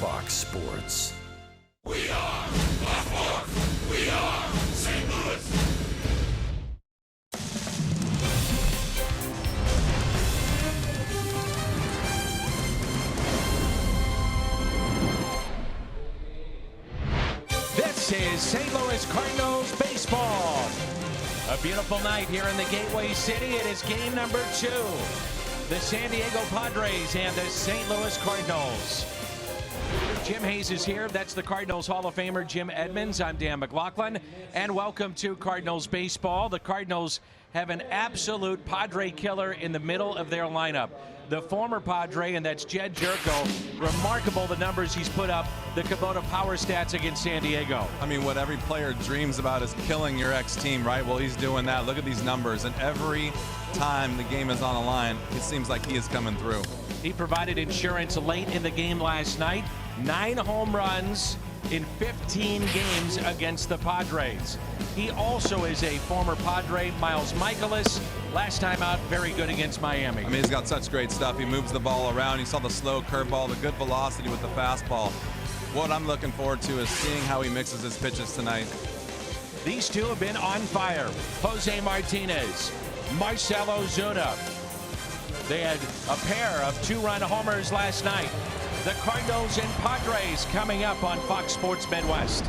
Fox Sports. We are Fox Sports. We are St. Louis. This is St. Louis Cardinals baseball. A beautiful night here in the Gateway City. It is game number 2. The San Diego Padres and the St. Louis Cardinals. Jim Hayes is here. That's the Cardinals Hall of Famer Jim Edmonds. I'm Dan McLaughlin, and welcome to Cardinals baseball. The Cardinals have an absolute Padre killer in the middle of their lineup. The former Padre, and that's Jed Jerko. Remarkable the numbers he's put up, the Kubota power stats against San Diego. I mean, what every player dreams about is killing your ex-team, right? Well, he's doing that. Look at these numbers, and every time the game is on the line, it seems like he is coming through. He provided insurance late in the game last night. 9 home runs in 15 games against the Padres. He also is a former Padre, Miles Michaelis. Last time out, very good against Miami. I mean, he's got such great stuff. He moves the ball around. You saw the slow curveball, the good velocity with the fastball. What I'm looking forward to is seeing how he mixes his pitches tonight. These two have been on fire. Jose Martinez, Marcell Ozuna. They had a pair of 2-run homers last night. The Cardinals and Padres coming up on Fox Sports Midwest.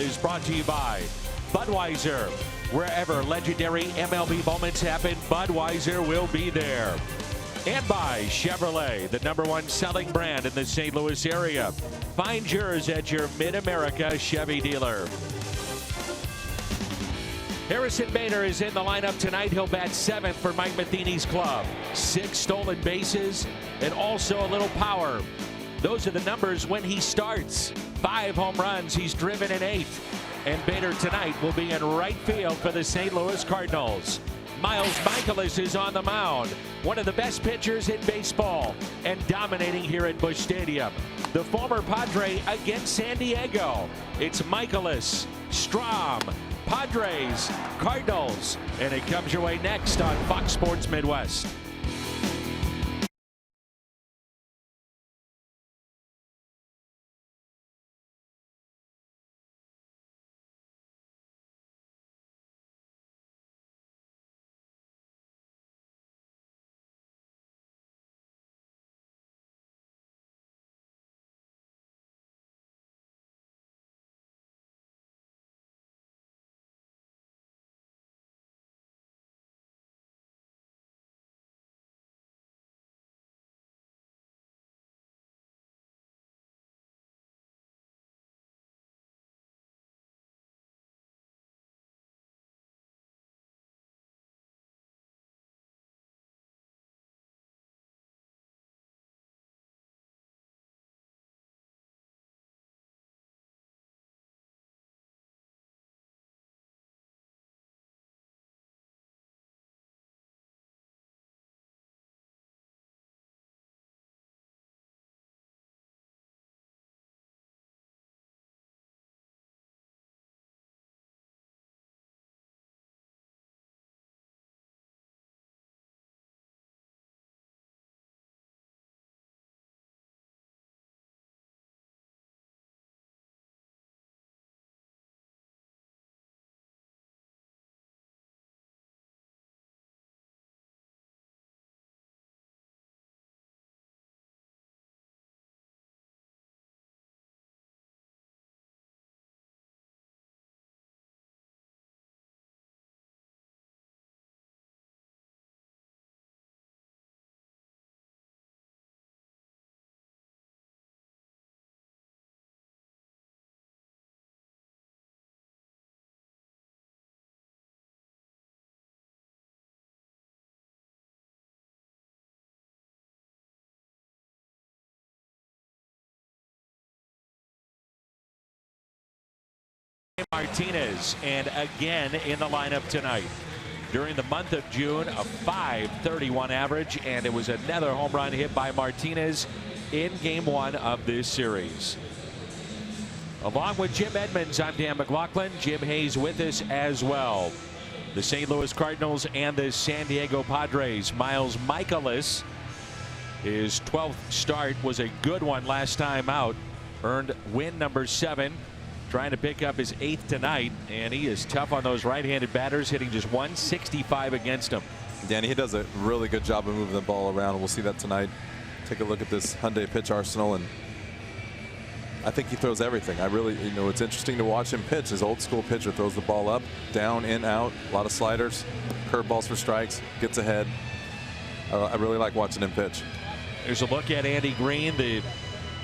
is brought to you by Budweiser. Wherever legendary MLB moments happen, Budweiser will be there. And by Chevrolet, the #1 selling brand in the St. Louis area. Find yours at your Mid-America Chevy dealer. Harrison Bader is in the lineup tonight. He'll bat 7th for Mike Matheny's club. 6 stolen bases and also a little power. Those are the numbers when he starts. 5 home runs. He's driven in 8. And Bader tonight will be in right field for the St. Louis Cardinals. Miles Mikolas is on the mound. One of the best pitchers in baseball and dominating here at Busch Stadium. The former Padre against San Diego. It's Mikolas, Strom, Padres, Cardinals, and it comes your way next on Fox Sports Midwest. Martinez, and again in the lineup tonight. During the month of June, a .531 average, and it was another home run hit by Martinez in Game 1 of this series. Along with Jim Edmonds, I'm Dan McLaughlin. Jim Hayes with us as well. The St. Louis Cardinals and the San Diego Padres. Miles Mikolas, his 12th start was a good one last time out. Earned win number 7. Trying to pick up his 8th tonight, and he is tough on those right-handed batters, hitting just .165 against him. Danny, he does a really good job of moving the ball around. We'll see that tonight. Take a look at this Hyundai pitch arsenal, and I think he throws everything. I really, it's interesting to watch him pitch. His old school pitcher throws the ball up, down, in, out, a lot of sliders, curveballs for strikes, gets ahead. I really like watching him pitch. There's a look at Andy Green, the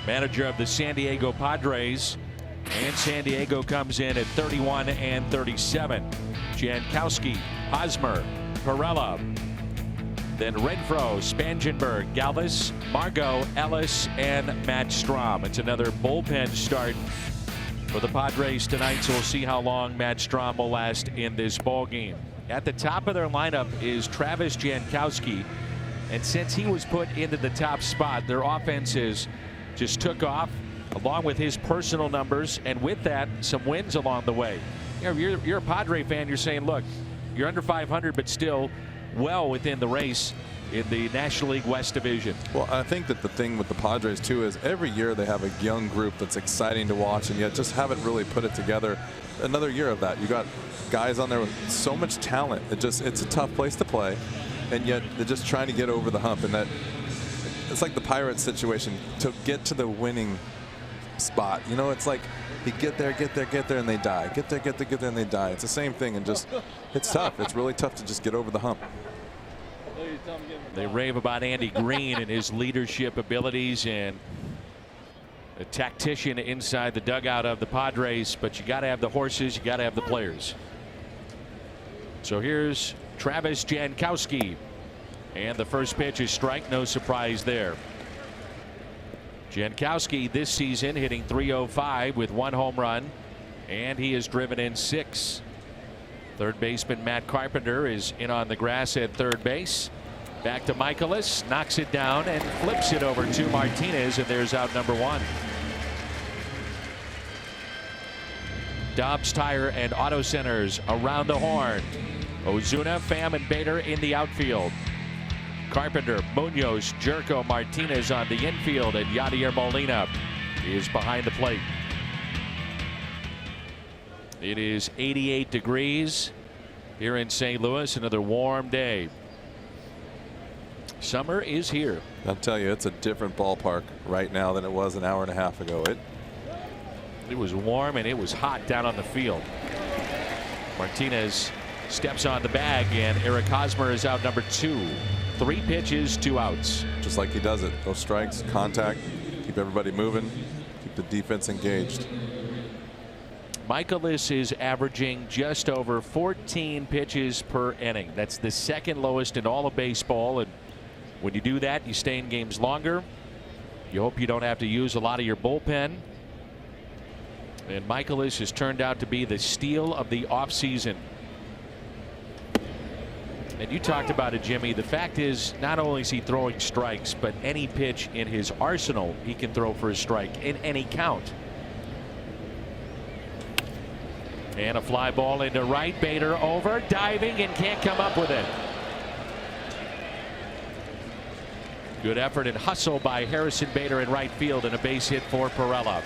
manager of the San Diego Padres. And San Diego comes in at 31 and 37. Jankowski, Hosmer, Perella, then Renfroe, Spangenberg, Galvis, Margot, Ellis, and Matt Strom. It's another bullpen start for the Padres tonight, so we'll see how long Matt Strom will last in this ball game. At the top of their lineup is Travis Jankowski, and since he was put into the top spot, their offenses just took off, along with his personal numbers, and with that, some wins along the way. You're a Padre fan, you're saying, look, you're under 500, but still well within the race in the National League West Division. Well, I think that the thing with the Padres, too, is every year they have a young group that's exciting to watch, and yet just haven't really put it together. Another year of that. You got guys on there with so much talent. It's a tough place to play, and yet they're just trying to get over the hump. And that it's like the Pirates situation to get to the winning spot. It's like He get there, and they die. Get there, and they die. It's the same thing, and just it's tough. It's really tough to just get over the hump. They rave about Andy Green and his leadership abilities and a tactician inside the dugout of the Padres, but you got to have the horses, you got to have the players. So here's Travis Jankowski, and the first pitch is strike. No surprise there. Jankowski this season hitting .305 with 1 home run, and he has driven in 6. Third baseman Matt Carpenter is in on the grass at third base. Back to Michaelis, knocks it down and flips it over to Martinez, and there's out number 1. Dobbs Tire and Auto Centers around the horn. Ozuna, Pham, and Bader in the outfield. Carpenter, Munoz, Jerko, Martinez on the infield, and Yadier Molina is behind the plate. It is 88 degrees here in St. Louis. Another warm day. Summer is here. I'll tell you, it's a different ballpark right now than it was an hour and a half ago. It was warm and it was hot down on the field. Martinez steps on the bag, and Eric Hosmer is out number 2. 3 pitches, 2 outs. Just like he does it. Those strikes, contact, keep everybody moving, keep the defense engaged. Michaelis is averaging just over 14 pitches per inning. That's the second lowest in all of baseball, and when you do that, you stay in games longer. You hope you don't have to use a lot of your bullpen. And Michaelis has turned out to be the steal of the offseason. And you talked about it, Jimmy. The fact is, not only is he throwing strikes, but any pitch in his arsenal he can throw for a strike in any count. And a fly ball into right. Bader over, diving, and can't come up with it. Good effort and hustle by Harrison Bader in right field, and a base hit for Perella.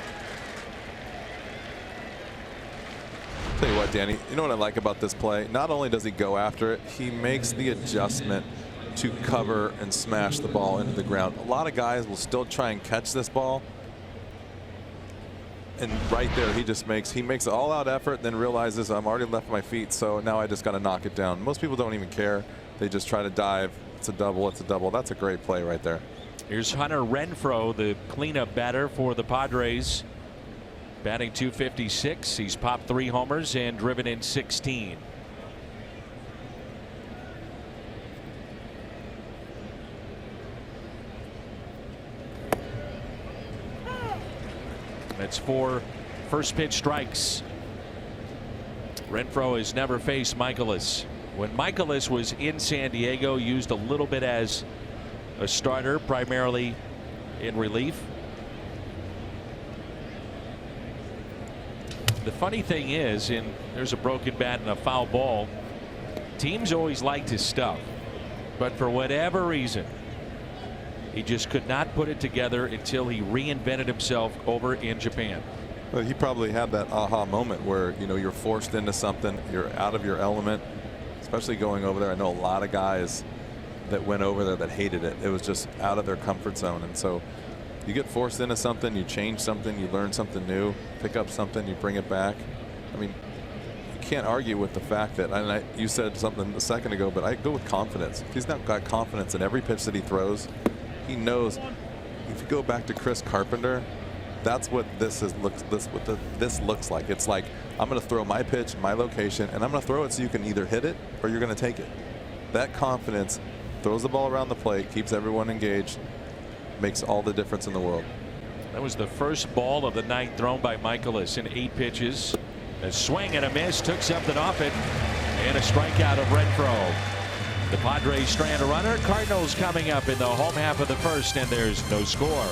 Tell you what, Danny, you know what I like about this play? Not only does he go after it, he makes the adjustment to cover and smash the ball into the ground. A lot of guys will still try and catch this ball, and right there he makes an all-out effort, then realizes I'm already left my feet, so now I just got to knock it down. Most people don't even care. They just try to dive. It's a double. It's a double. That's a great play right there. Here's Hunter Renfroe, the cleanup batter for the Padres. Batting .256. He's popped 3 homers and driven in 16. That's 4 first pitch strikes. Renfroe has never faced Michaelis. When Michaelis was in San Diego, used a little bit as a starter, primarily in relief. The funny thing is, there's a broken bat and a foul ball. Teams always like his stuff, but for whatever reason, he just could not put it together until he reinvented himself over in Japan. Well, he probably had that aha moment where, you know, you're forced into something, you're out of your element, especially going over there. I know a lot of guys that went over there that hated it. It was just out of their comfort zone, and so you get forced into something, you change something, you learn something new, pick up something, you bring it back. I mean, you can't argue with the fact that, and you said something a second ago, but I go with confidence. If he's not got confidence in every pitch that he throws, he knows. If you go back to Chris Carpenter, that's what this looks like. It's like, I'm going to throw my pitch, my location, and I'm going to throw it so you can either hit it or you're going to take it. That confidence throws the ball around the plate, keeps everyone engaged, makes all the difference in the world. That was the first ball of the night thrown by Michaelis in 8 pitches. A swing and a miss, took something off it, and a strikeout of Renfroe. The Padres strand a runner. Cardinals coming up in the home half of the first, and there's no score.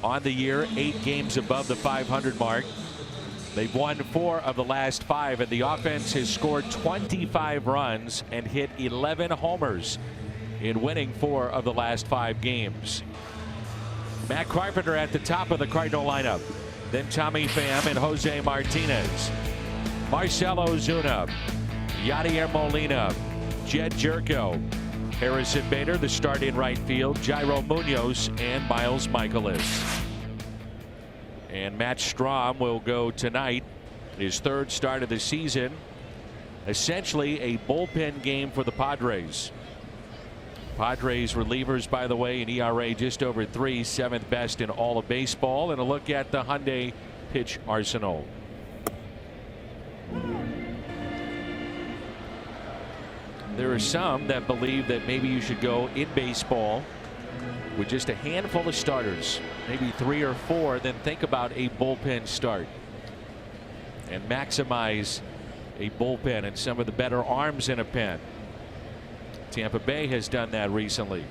on the year, 8 games above the 500 mark. They've won 4 of the last 5, and the offense has scored 25 runs and hit 11 homers in winning 4 of the last 5 games. Matt Carpenter at the top of the Cardinal lineup. Then Tommy Pham and Jose Martinez. Marcelo Ozuna, Yadier Molina, Jed Jerko, Harrison Bader, the start in right field, Jairo Munoz, and Miles Michaelis. And Matt Strahm will go tonight, his 3rd start of the season. Essentially a bullpen game for the Padres. Padres relievers, by the way, an ERA just over 3, 7th best in all of baseball. And a look at the Hyundai pitch arsenal. There are some that believe that maybe you should go in baseball with just a handful of starters, maybe 3 or 4, then think about a bullpen start and maximize a bullpen and some of the better arms in a pen. Tampa Bay has done that recently.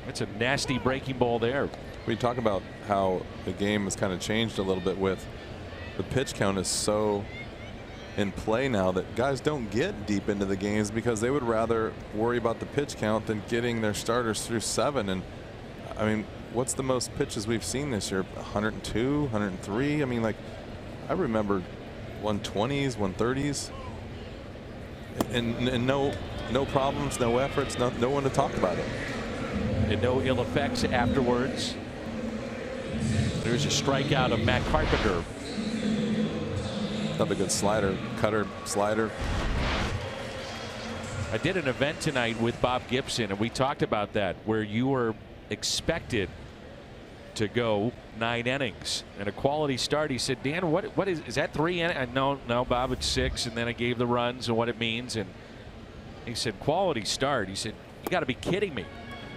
That's a nasty breaking ball there. We talk about how the game has kind of changed a little bit with the pitch count is so in play now that guys don't get deep into the games because they would rather worry about the pitch count than getting their starters through 7. And I mean, what's the most pitches we've seen this year? 102, 103. I mean, like, I remember 120s, 130s, and no problems, no efforts, no one to talk about it. And no ill effects afterwards. There's a strikeout of Matt Carpenter. Another good slider, cutter, slider. I did an event tonight with Bob Gibson, and we talked about that, where you were expected to go 9 innings and a quality start. He said, Dan, what is that 3 innings? No, Bob, it's 6. And then I gave the runs and what it means. And he said, quality start. He said, you got to be kidding me.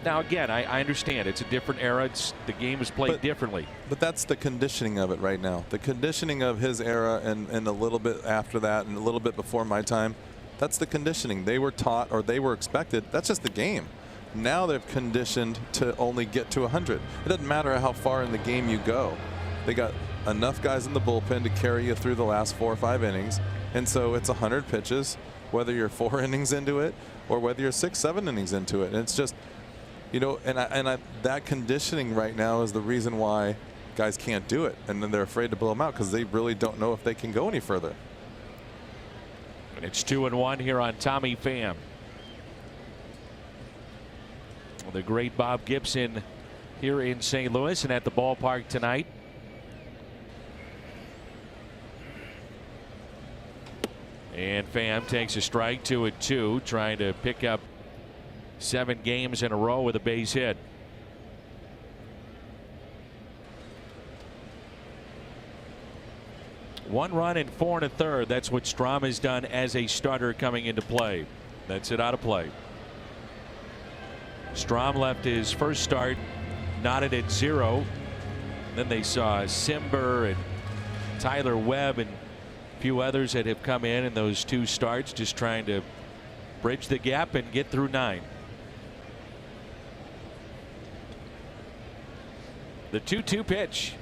Now, again, I understand it's a different era. The game is played differently. But that's the conditioning of it right now. The conditioning of his era and a little bit after that and a little bit before my time. That's the conditioning. They were taught or they were expected. That's just the game. Now they've conditioned to only get to 100. It doesn't matter how far in the game you go. They got enough guys in the bullpen to carry you through the last 4 or 5 innings. And so it's 100 pitches, whether you're 4 innings into it or whether you're 6, 7 innings into it. And it's just, you know, that conditioning right now is the reason why guys can't do it. And then they're afraid to blow them out because they really don't know if they can go any further. And it's 2-1 here on Tommy Pham. The great Bob Gibson here in St. Louis and at the ballpark tonight. And Pham takes a strike, 2-2, trying to pick up 7 games in a row with a base hit. One run in 4 1/3. That's what Strahm has done as a starter coming into play. That's it out of play. Strahm left his first start knotted at 0. Then they saw Simber and Tyler Webb and a few others that have come in those 2 starts, just trying to bridge the gap and get through 9. The 2-2 pitch.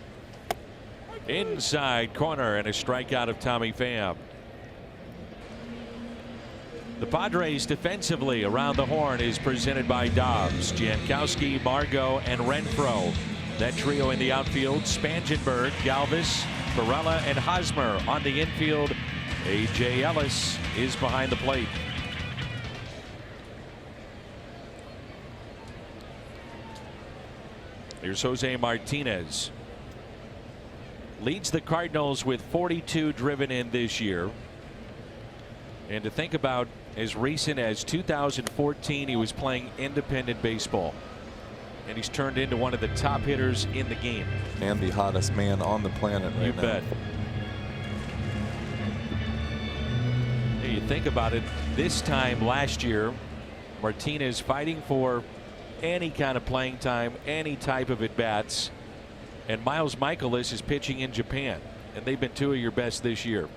Inside corner and a strikeout of Tommy Pham. The Padres defensively around the horn is presented by Dobbs, Jankowski, Margot, and Renfroe. That trio in the outfield, Spangenberg, Galvis, Varela, and Hosmer. On the infield, A.J. Ellis is behind the plate. Here's Jose Martinez. Leads the Cardinals with 42 driven in this year. And to think about, as recent as 2014, he was playing independent baseball. And he's turned into one of the top hitters in the game. And the hottest man on the planet right now. You bet. Hey, you think about it, this time last year, Martinez fighting for any kind of playing time, any type of at-bats. And Miles Michaelis is pitching in Japan. And they've been 2 of your best this year.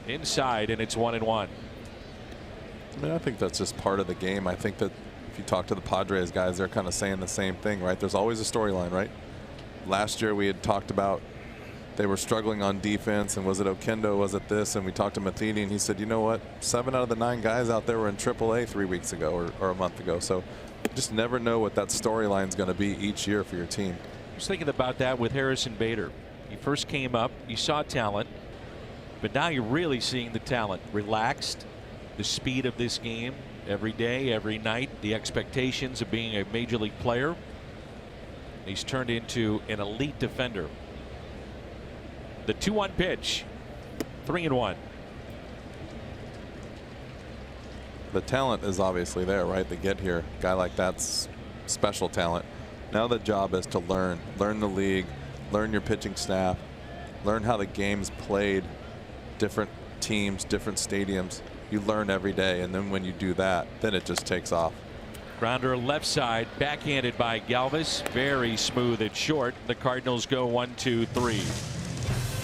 Inside, and it's 1-1. I mean, I think that's just part of the game. I think that if you talk to the Padres guys, they're kind of saying the same thing, right? There's always a storyline, right? Last year we had talked about they were struggling on defense, and was it Okendo, was it this? And we talked to Matheny, and he said, you know what? 7 out of the 9 guys out there were in AAA 3 weeks ago or a month ago. So you just never know what that storyline is going to be each year for your team. I was thinking about that with Harrison Bader. He first came up, you saw talent, but now you're really seeing the talent. Relaxed, the speed of this game every day, every night, the expectations of being a major league player. He's turned into an elite defender. The 2-1 pitch, 3-1. The talent is obviously there, right? To get here, a guy like that's special talent. Now the job is to learn the league, learn your pitching staff, learn how the game's played, different teams, different stadiums. You learn every day, and then when you do that, then it just takes off. Grounder left side, backhanded by Galvis. Very smooth at short. The Cardinals go 1-2-3.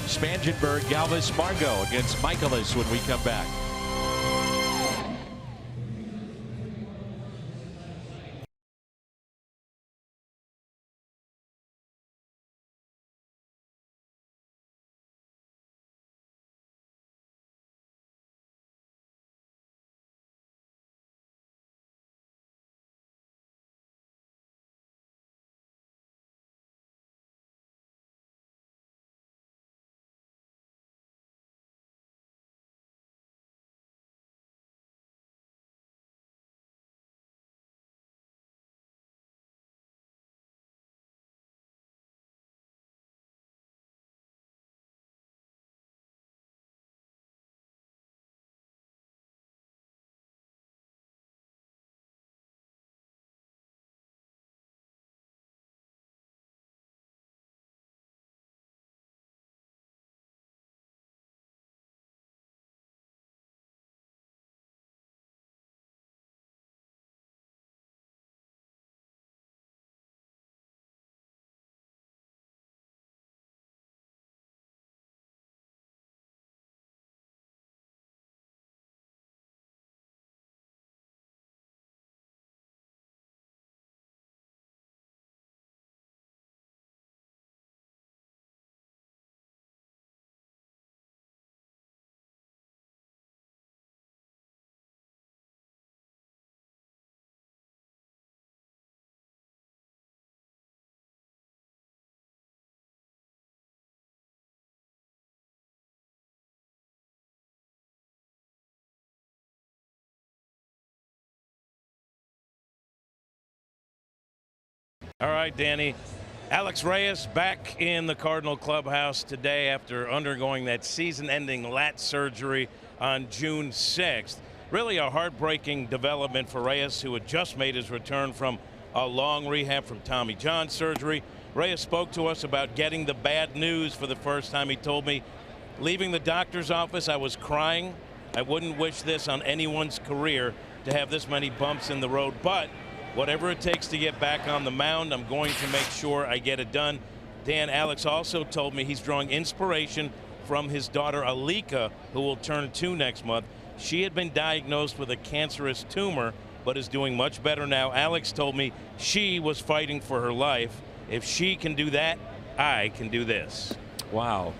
Spangenberg, Galvis, Margot against Michaelis when we come back. All right, Danny. Alex Reyes back in the Cardinal clubhouse today after undergoing that season-ending lat surgery on June 6th. Really a heartbreaking development for Reyes, who had just made his return from a long rehab from Tommy John surgery. Reyes spoke to us about getting the bad news for the first time. He told me, leaving the doctor's office, I was crying. I wouldn't wish this on anyone's career, to have this many bumps in the road, but whatever it takes to get back on the mound, I'm going to make sure I get it done. Dan, Alex also told me he's drawing inspiration from his daughter Alika, who will turn 2 next month. She had been diagnosed with a cancerous tumor, but is doing much better now. Alex told me she was fighting for her life. If she can do that, I can do this. Wow.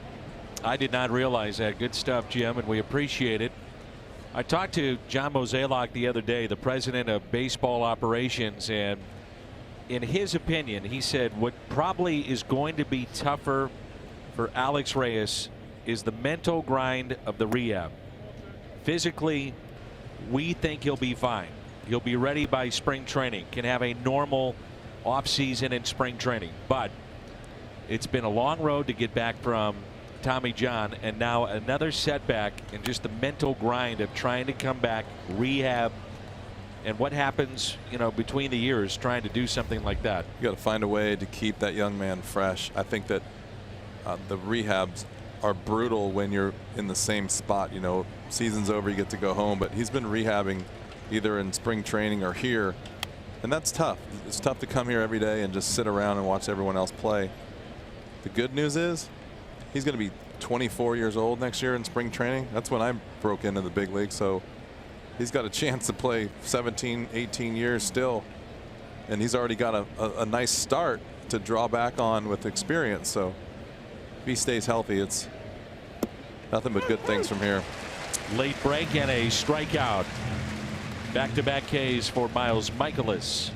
I did not realize that. Good stuff, Jim, and we appreciate it. I talked to John Mozeliak the other day, the president of baseball operations, and in his opinion, he said what probably is going to be tougher for Alex Reyes is the mental grind of the rehab. Physically, we think he'll be fine. He'll be ready by spring training, can have a normal offseason in spring training. But it's been a long road to get back from Tommy John, and now another setback, and just the mental grind of trying to come back, rehab, and what happens, you know, between the years trying to do something like that. You got to find a way to keep that young man fresh. I think that the rehabs are brutal when you're in the same spot. You know, season's over, you get to go home, but he's been rehabbing either in spring training or here, and that's tough. It's tough to come here every day and just sit around and watch everyone else play. The good news is he's going to be 24 years old next year in spring training. That's when I broke into the big league. So he's got a chance to play 17, 18 years still. And he's already got a nice start to draw back on with experience. So if he stays healthy, it's nothing but good things from here. Late break and a strikeout. Back-to-back Ks for Miles Michaelis.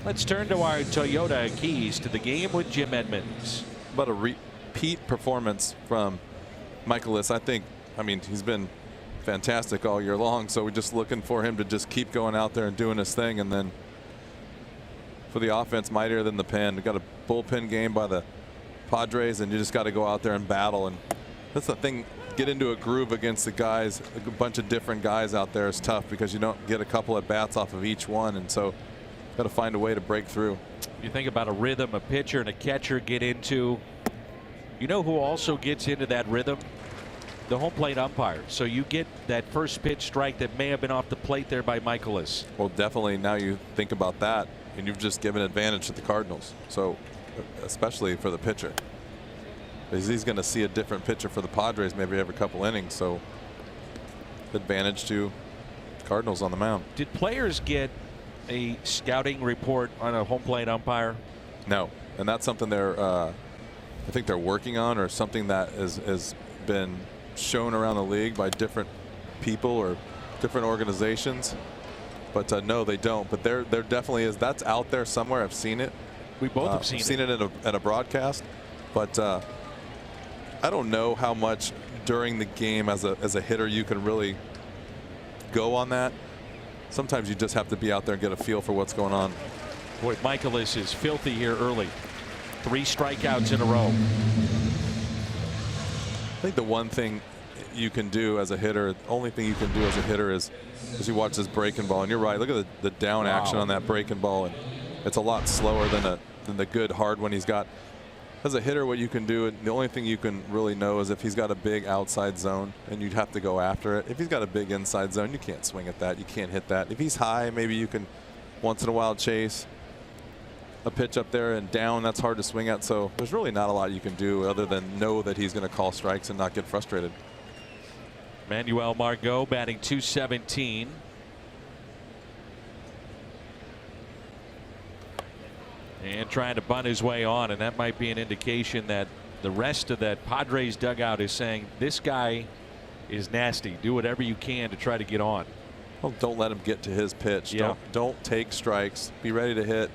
Let's turn to our Toyota keys to the game with Jim Edmonds. But a repeat performance from Michaelis. I mean, he's been fantastic all year long. So we're just looking for him to just keep going out there and doing his thing. And then for the offense, mightier than the pen. We got a bullpen game by the Padres, and you just got to go out there and battle. And that's the thing. Get into a groove against the guys, a bunch of different guys out there is tough because you don't get a couple at bats off of each one, and so got to find a way to break through. You think about a rhythm a pitcher and a catcher get into. You know who also gets into that rhythm? The home plate umpire. So you get that first pitch strike that may have been off the plate there by Michaelis. Well, definitely now you think about that, and you've just given advantage to the Cardinals. So especially for the pitcher. Because he's going to see a different pitcher for the Padres maybe every couple innings. So advantage to Cardinals on the mound. Did players get a scouting report on a home plate umpire? No, and that's something I think they're working on, or something that has been shown around the league by different people or different organizations. But no, they don't. But there definitely is. That's out there somewhere. I've seen it. We both have seen it at a broadcast. But I don't know how much during the game as a hitter you can really go on that. Sometimes you just have to be out there and get a feel for what's going on. Boy, Michaelis is filthy here early. 3 strikeouts in a row. I think the one thing you can do as a hitter, the only thing you can do as a hitter is you watch this breaking ball, and you're right. Look at the down action on that breaking ball, and it's a lot slower than the good hard one he's got. As a hitter, what you can do, and the only thing you can really know is if he's got a big outside zone, and you'd have to go after it. If he's got a big inside zone, you can't swing at that. You can't hit that. If he's high, maybe you can once in a while chase a pitch up there, and down, that's hard to swing at. So there's really not a lot you can do other than know that he's going to call strikes and not get frustrated. Manuel Margot batting .217. And trying to bunt his way on, and that might be an indication that the rest of that Padres dugout is saying this guy is nasty. Do whatever you can to try to get on. Well, don't let him get to his pitch. Yeah. Don't take strikes. Be ready to hit.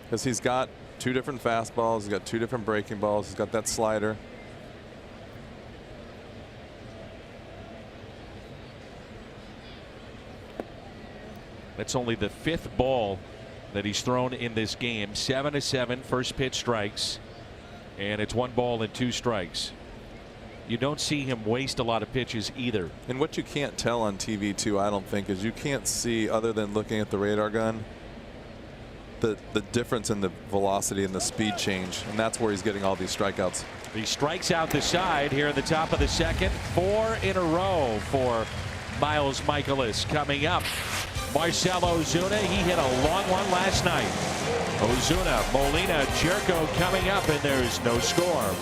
Because he's got 2 different fastballs. He's got 2 different breaking balls. He's got that slider. That's only the 5th ball that he's thrown in this game. 7-7 first pitch strikes, and it's 1 ball and 2 strikes. You don't see him waste a lot of pitches either. And what you can't tell on TV too, I don't think, is you can't see, other than looking at the radar gun, the difference in the velocity and the speed change, and that's where he's getting all these strikeouts. He strikes out the side here in the top of the 2nd. 4 in a row for Miles Michaelis. Coming up, Marcell Ozuna. He hit a long one last night. Ozuna, Molina, Jerko coming up, and there's no score.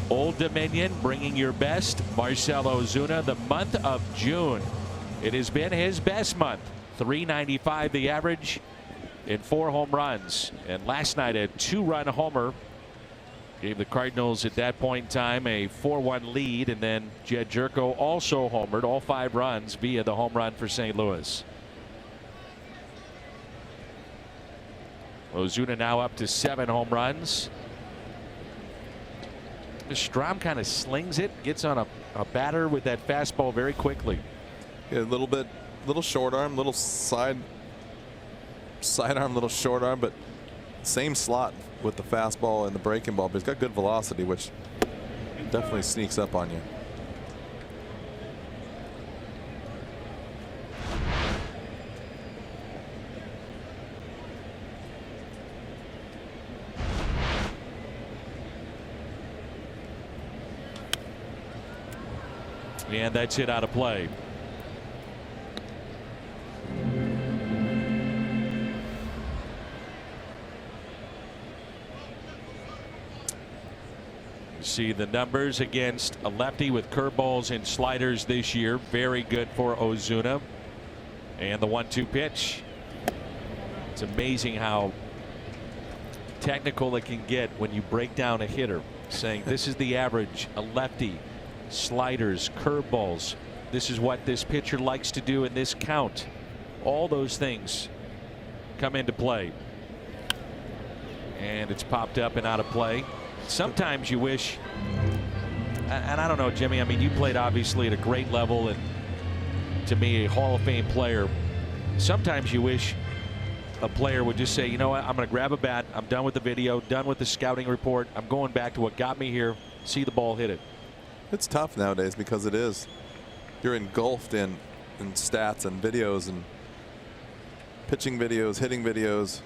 Old Dominion bringing your best. Marcell Ozuna, the month of June. It has been his best month. .395 the average in 4 home runs. And last night a 2-run homer gave the Cardinals at that point in time a 4-1 lead. And then Jed Jerko also homered all 5 runs via the home run for St. Louis. Ozuna now up to 7 home runs. Strom kind of slings it, gets on a batter with that fastball very quickly. Yeah, little short arm, little side arm, little short arm, but same slot with the fastball and the breaking ball. But he's got good velocity, which definitely sneaks up on you. And that's it out of play. You see the numbers against a lefty with curveballs and sliders this year. Very good for Ozuna. And the 1-2 pitch. It's amazing how technical it can get when you break down a hitter, saying this is the average, a lefty. Sliders, curveballs. This is what this pitcher likes to do in this count. All those things come into play. And it's popped up and out of play. Sometimes you wish, and I don't know, Jimmy, I mean, you played obviously at a great level and to me a Hall of Fame player. Sometimes you wish a player would just say, you know what, I'm going to grab a bat. I'm done with the video, done with the scouting report. I'm going back to what got me here. See the ball hit it. It's tough nowadays because you're engulfed in stats and videos and pitching videos, hitting videos,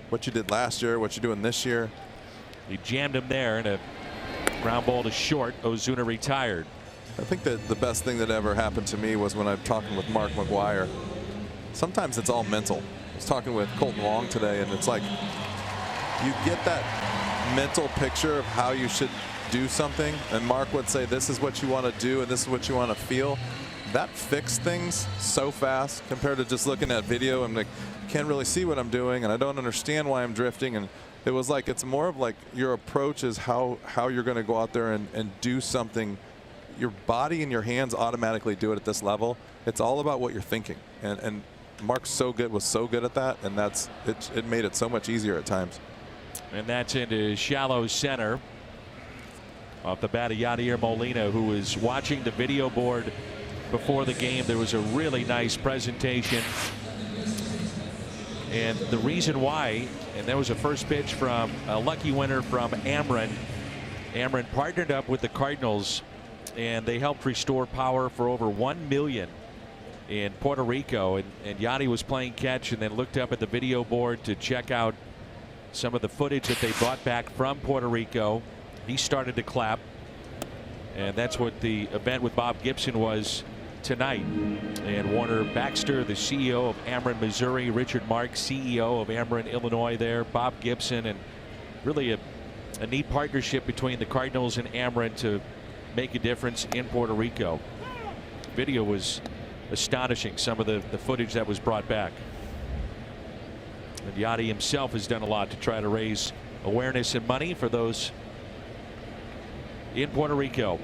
what you did last year, what you're doing this year. He jammed him there and a ground ball to short. Ozuna retired. I think that the best thing that ever happened to me was when I'm talking with Mark McGuire. Sometimes it's all mental. I was talking with Colton Wong today, and it's like you get that mental picture of how you should do something, and Mark would say this is what you want to do and this is what you want to feel. That fixed things so fast compared to just looking at video. I'm like, can't really see what I'm doing and I don't understand why I'm drifting. And it was like, it's more of like your approach is how you're going to go out there and do something. Your body and your hands automatically do it at this level. It's all about what you're thinking, and Mark's was so good at that, and it made it so much easier at times. And that's into shallow center. Off the bat of Yadier Molina, who was watching the video board before the game. There was a really nice presentation. And the reason why, and that was a first pitch from a lucky winner from Ameren. Ameren partnered up with the Cardinals, and they helped restore power for over 1 million in Puerto Rico. And Yadi was playing catch and then looked up at the video board to check out some of the footage that they brought back from Puerto Rico. He started to clap, and that's what the event with Bob Gibson was tonight. And Warner Baxter, the CEO of Ameren, Missouri, Richard Marks, CEO of Ameren, Illinois there, Bob Gibson, and really a neat partnership between the Cardinals and Ameren to make a difference in Puerto Rico. Video was astonishing, some of the footage that was brought back. And Yadi himself has done a lot to try to raise awareness and money for those in Puerto Rico.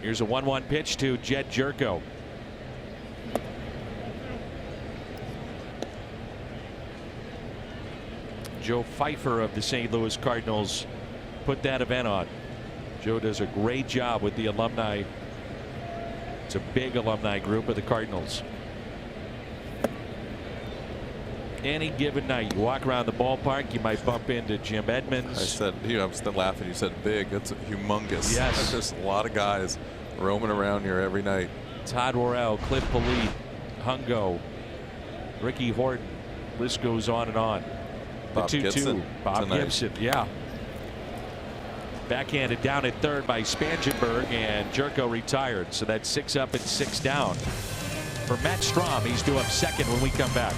Here's a 1-1 pitch to Jed Jerko. Joe Pfeiffer of the St. Louis Cardinals put that event on. Joe does a great job with the alumni. It's a big alumni group of the Cardinals. Any given night, you walk around the ballpark, you might bump into Jim Edmonds. I said, I'm still laughing. You said big. It's humongous. Yes. There's a lot of guys roaming around here every night. Todd Worrell, Cliff Polite, Hungo, Ricky Horton. List goes on and on. The Bob 2-2. Gibson Bob tonight. Gibson, yeah. Backhanded down at third by Spangenberg, and Jerko retired. So that's 6 up and 6 down. For Matt Strom, he's due up second when we come back.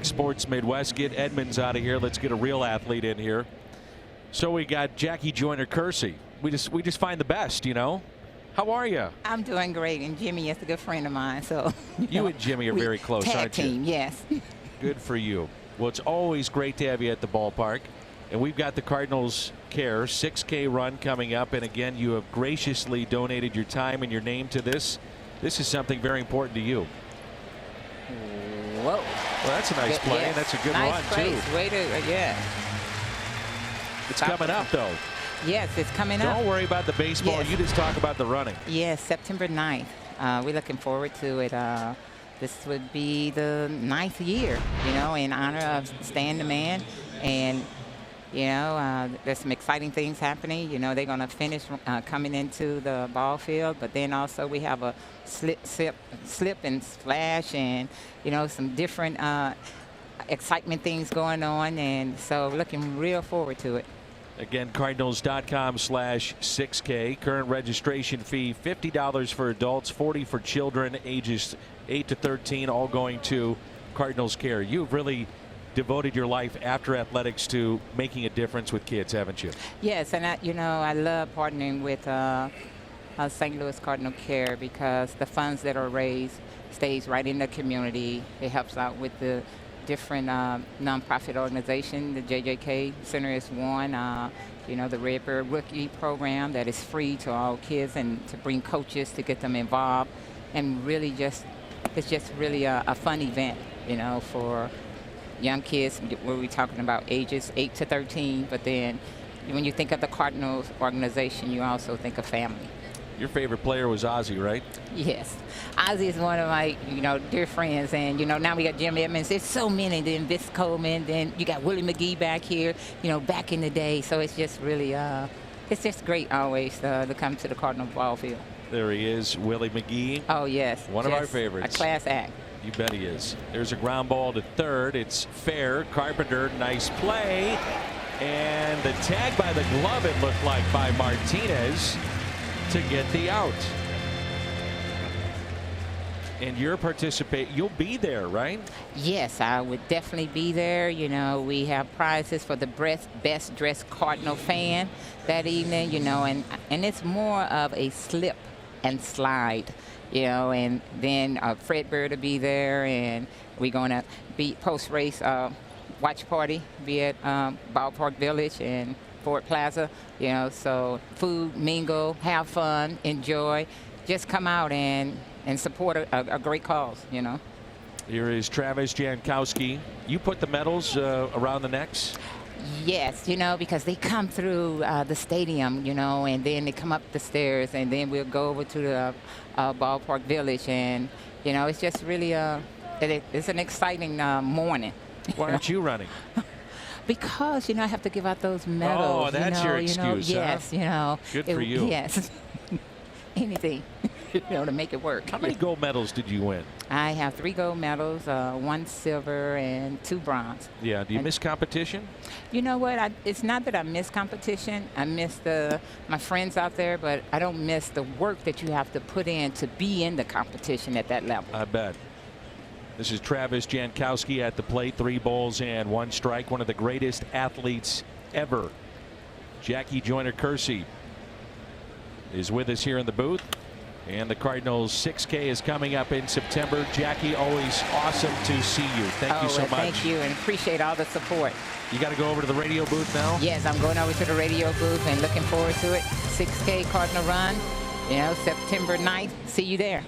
Sports Midwest. Get Edmonds out of here. Let's get a real athlete in here. So we got Jackie Joyner-Kersee. We just find the best, you know. How are you? I'm doing great, and Jimmy is a good friend of mine. So you and Jimmy are very close, tag aren't you? team, yes. Good for you. Well, it's always great to have you at the ballpark. And we've got the Cardinals Care 6K run coming up. And again, you have graciously donated your time and your name to this. This is something very important to you. Whoa. Well, that's a nice play. Yes. That's a good nice run, place. too. Way to, yeah. It's coming up, though. Yes, it's coming up. Don't worry about the baseball. Yes. You just talk about the running. Yes, September 9th. We're looking forward to it. This would be the 9th year, you know, in honor of Stan the Man. And, you know, there's some exciting things happening. You know, they're going to finish coming into the ball field. But then also we have a slip and splash and, you know, some different excitement things going on. And so looking real forward to it. Again, Cardinals.com/6K. Current registration fee $50 for adults, $40 for children ages 8 to 13, all going to Cardinals Care. You've really devoted your life after athletics to making a difference with kids, haven't you? Yes, and you know, I love partnering with St. Louis Cardinal Care because the funds that are raised stays right in the community. It helps out with the different nonprofit organization. The JJK Center is one. You know, the Redbird Rookie Program that is free to all kids and to bring coaches to get them involved. And really it's just really a fun event, you know, for young kids. We're talking about ages 8 to 13. But then when you think of the Cardinals organization, you also think of family. Your favorite player was Ozzie, right? Yes. Ozzie is one of my, you know, dear friends. And, you know, now we got Jim Edmonds. There's so many. Then Vince Coleman. Then you got Willie McGee back here, you know, back in the day. So it's just really, it's just great always to come to the Cardinal ball field. There he is, Willie McGee. Oh, yes. One of our favorites. A class act. You bet he is. There's a ground ball to third. It's fair. Carpenter, nice play. And the tag by the glove, it looked like, by Martinez to get the out. And you'll be there, right? Yes, I would definitely be there. You know, we have prizes for the best dressed Cardinal fan that evening, you know, and it's more of a slip and slide, you know, and then Fred Bird will be there, and we're going to be post-race watch party, be at Ballpark Village and Ford Plaza, you know, so food, mingle, have fun, enjoy, just come out and support a great cause, you know. Here is Travis Jankowski. You put the medals around the necks? Yes, you know, because they come through the stadium, you know, and then they come up the stairs, and then we'll go over to the Ballpark Village, and, you know, it's just really it's an exciting morning. Why aren't you running? Because, you know, I have to give out those medals. Oh, that's your excuse, you know, yes, huh? you know. Good for you. Yes. Anything, you know, to make it work. How many gold medals did you win? I have 3 gold medals, 1 silver, and 2 bronze. Yeah. Do you miss competition? You know what? It's not that I miss competition. I miss my friends out there, but I don't miss the work that you have to put in to be in the competition at that level. I bet. This is Travis Jankowski at the plate. 3 balls and 1 strike. One of the greatest athletes ever. Jackie Joyner-Kersee is with us here in the booth. And the Cardinals 6K is coming up in September. Jackie, always awesome to see you. Thank you so much. Thank you, and appreciate all the support. You got to go over to the radio booth now? Yes, I'm going over to the radio booth and looking forward to it. 6K Cardinal run, you know, September 9th. See you there.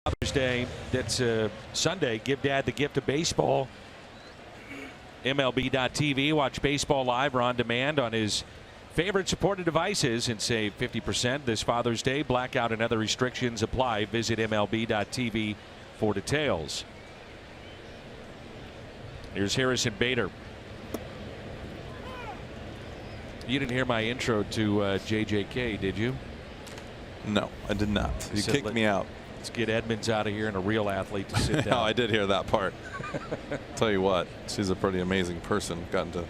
Father's Day, that's Sunday. Give Dad the gift of baseball. MLB.tv. Watch baseball live or on demand on his favorite supported devices and save 50% this Father's Day. Blackout and other restrictions apply. Visit MLB.tv for details. Here's Harrison Bader. You didn't hear my intro to JJK, did you? No, I did not. You kicked me out. Let's get Edmonds out of here and a real athlete to sit down. No, I did hear that part. Tell you what, she's a pretty amazing person. Gotten to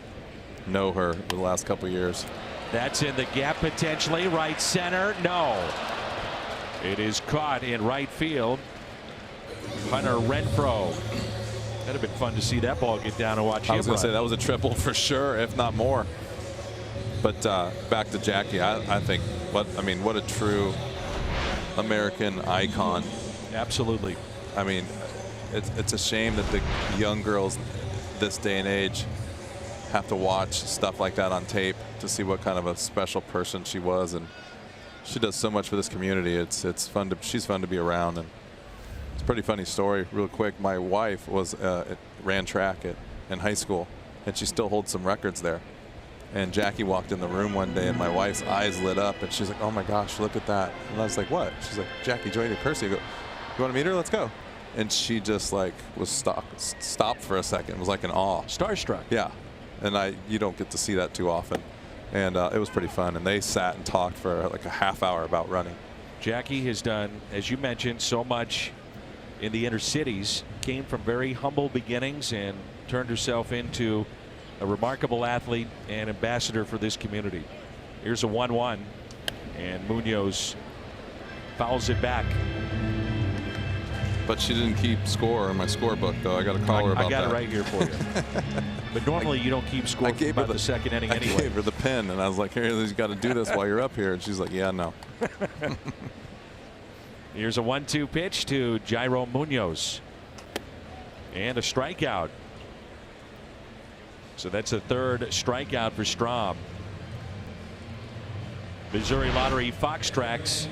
know her for the last couple years. That's in the gap potentially. Right center. No. It is caught in right field. Hunter Renfroe. That'd have been fun to see that ball get down and watch him. I was going to say that was a triple for sure, if not more. But back to Jackie, I think what a true American icon. Absolutely. I mean, it's a shame that the young girls this day and age have to watch stuff like that on tape to see what kind of a special person she was, and she does so much for this community. It's fun to she's fun to be around, and it's a pretty funny story. Real quick, my wife ran track in high school, and she still holds some records there. And Jackie walked in the room one day, and my wife's eyes lit up, and she's like, "Oh my gosh, look at that!" And I was like, "What?" She's like, "Jackie joined Kersey." I go, "You want to meet her? Let's go." And she just like was stopped for a second. It was like an awe. Starstruck. Yeah, and you don't get to see that too often. And it was pretty fun. And they sat and talked for like a half hour about running. Jackie has done, as you mentioned, so much in the inner cities. Came from very humble beginnings and turned herself into a remarkable athlete and ambassador for this community. Here's a 1-1, and Munoz fouls it back. But she didn't keep score in my scorebook, though. I got to call her about that. I got it right here for you. But normally you don't keep score for about the second inning anyway. I gave her the pen, and I was like, "Here, you got to do this while you're up here." And she's like, "Yeah, no." Here's a 1-2 pitch to Jairo Munoz, and a strikeout. So that's the third strikeout for Strahm. Missouri Lottery Fox tracks.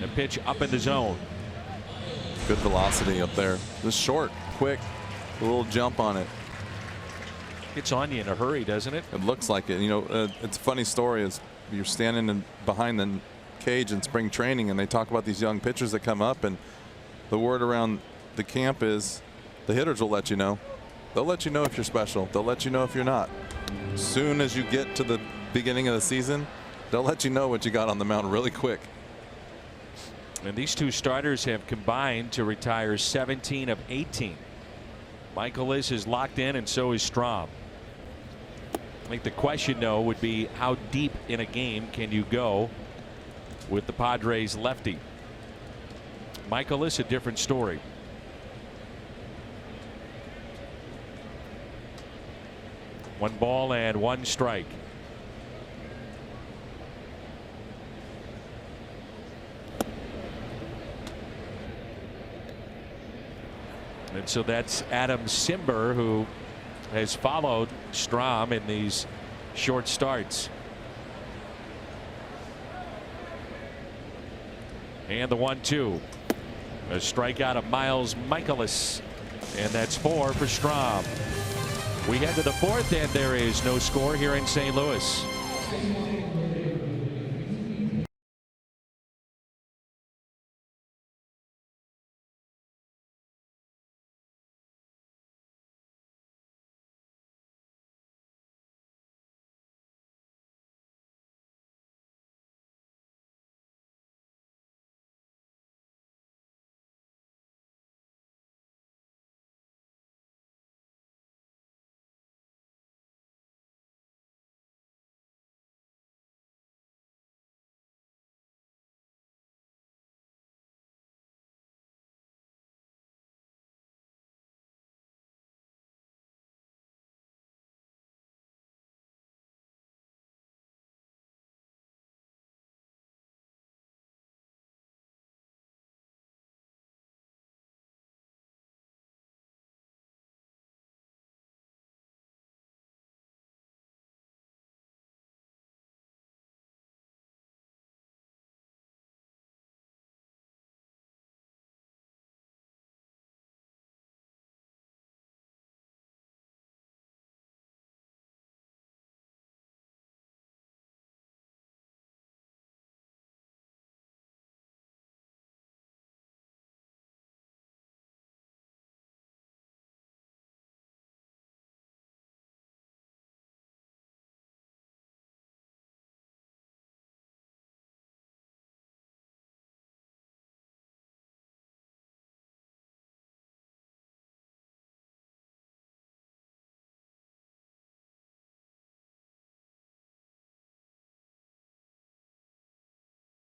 The pitch up in the zone. Good velocity up there. Just short, quick, a little jump on it. It's on you in a hurry, doesn't it? It looks like it. You know, it's a funny story. Is you're standing behind the cage in spring training, and they talk about these young pitchers that come up, and the word around the camp is the hitters will let you know. They'll let you know if you're special. They'll let you know if you're not. As soon as you get to the beginning of the season, they'll let you know what you got on the mound really quick. And these two starters have combined to retire 17 of 18. Michaelis is locked in, and so is Strahm. I think the question, though, would be how deep in a game can you go with the Padres lefty? Michaelis, a different story. One ball and one strike. And so that's Adam Simber, who has followed Strahm in these short starts. And the 1-2. A strikeout of Miles Michaelis. And that's 4 for Strahm. We head to the fourth, and there is no score here in St. Louis.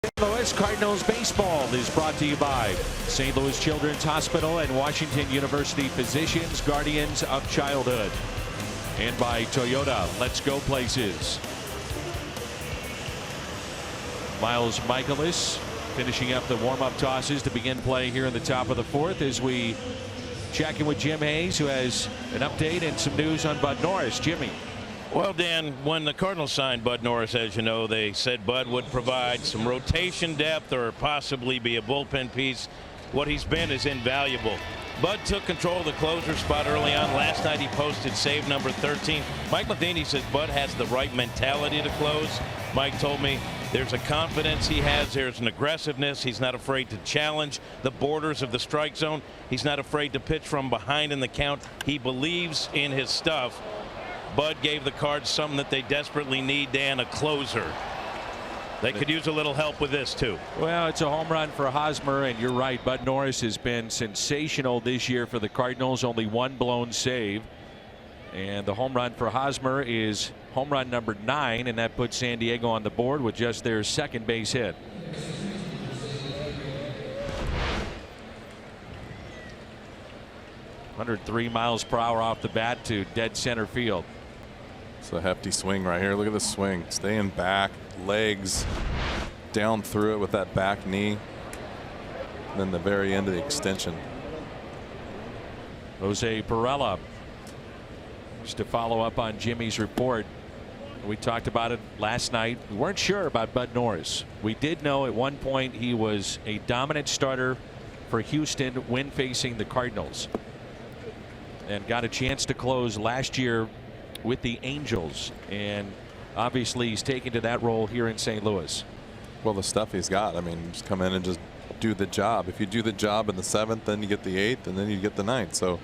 St. Louis Cardinals baseball is brought to you by St. Louis Children's Hospital and Washington University Physicians, Guardians of Childhood. And by Toyota, let's go places. Miles Michaelis finishing up the warm-up tosses to begin play here in the top of the fourth as we check in with Jim Hayes, who has an update and some news on Bud Norris. Jimmy. Well, Dan, when the Cardinals signed Bud Norris, as you know, they said Bud would provide some rotation depth or possibly be a bullpen piece. What he's been is invaluable. Bud took control of the closer spot early on. Last night he posted save number 13. Mike Matheny says Bud has the right mentality to close. Mike told me there's a confidence he has. There's an aggressiveness. He's not afraid to challenge the borders of the strike zone. He's not afraid to pitch from behind in the count. He believes in his stuff. Bud gave the Cards something that they desperately need, Dan, a closer. They could use a little help with this, too. Well, it's a home run for Hosmer, and you're right. Bud Norris has been sensational this year for the Cardinals. Only one blown save. And the home run for Hosmer is home run number 9, and that puts San Diego on the board with just their second base hit. .103 miles per hour off the bat to dead center field. It's a hefty swing right here. Look at this swing. Staying back, legs down through it with that back knee. And then the very end of the extension. Jose Pirela. Just to follow up on Jimmy's report. We talked about it last night. We weren't sure about Bud Norris. We did know at one point he was a dominant starter for Houston when facing the Cardinals. And got a chance to close last year with the Angels, and obviously he's taken to that role here in St. Louis. Well, the stuff he's got, I mean, just come in and just do the job. If you do the job in the 7th, then you get the 8th, and then you get the 9th. So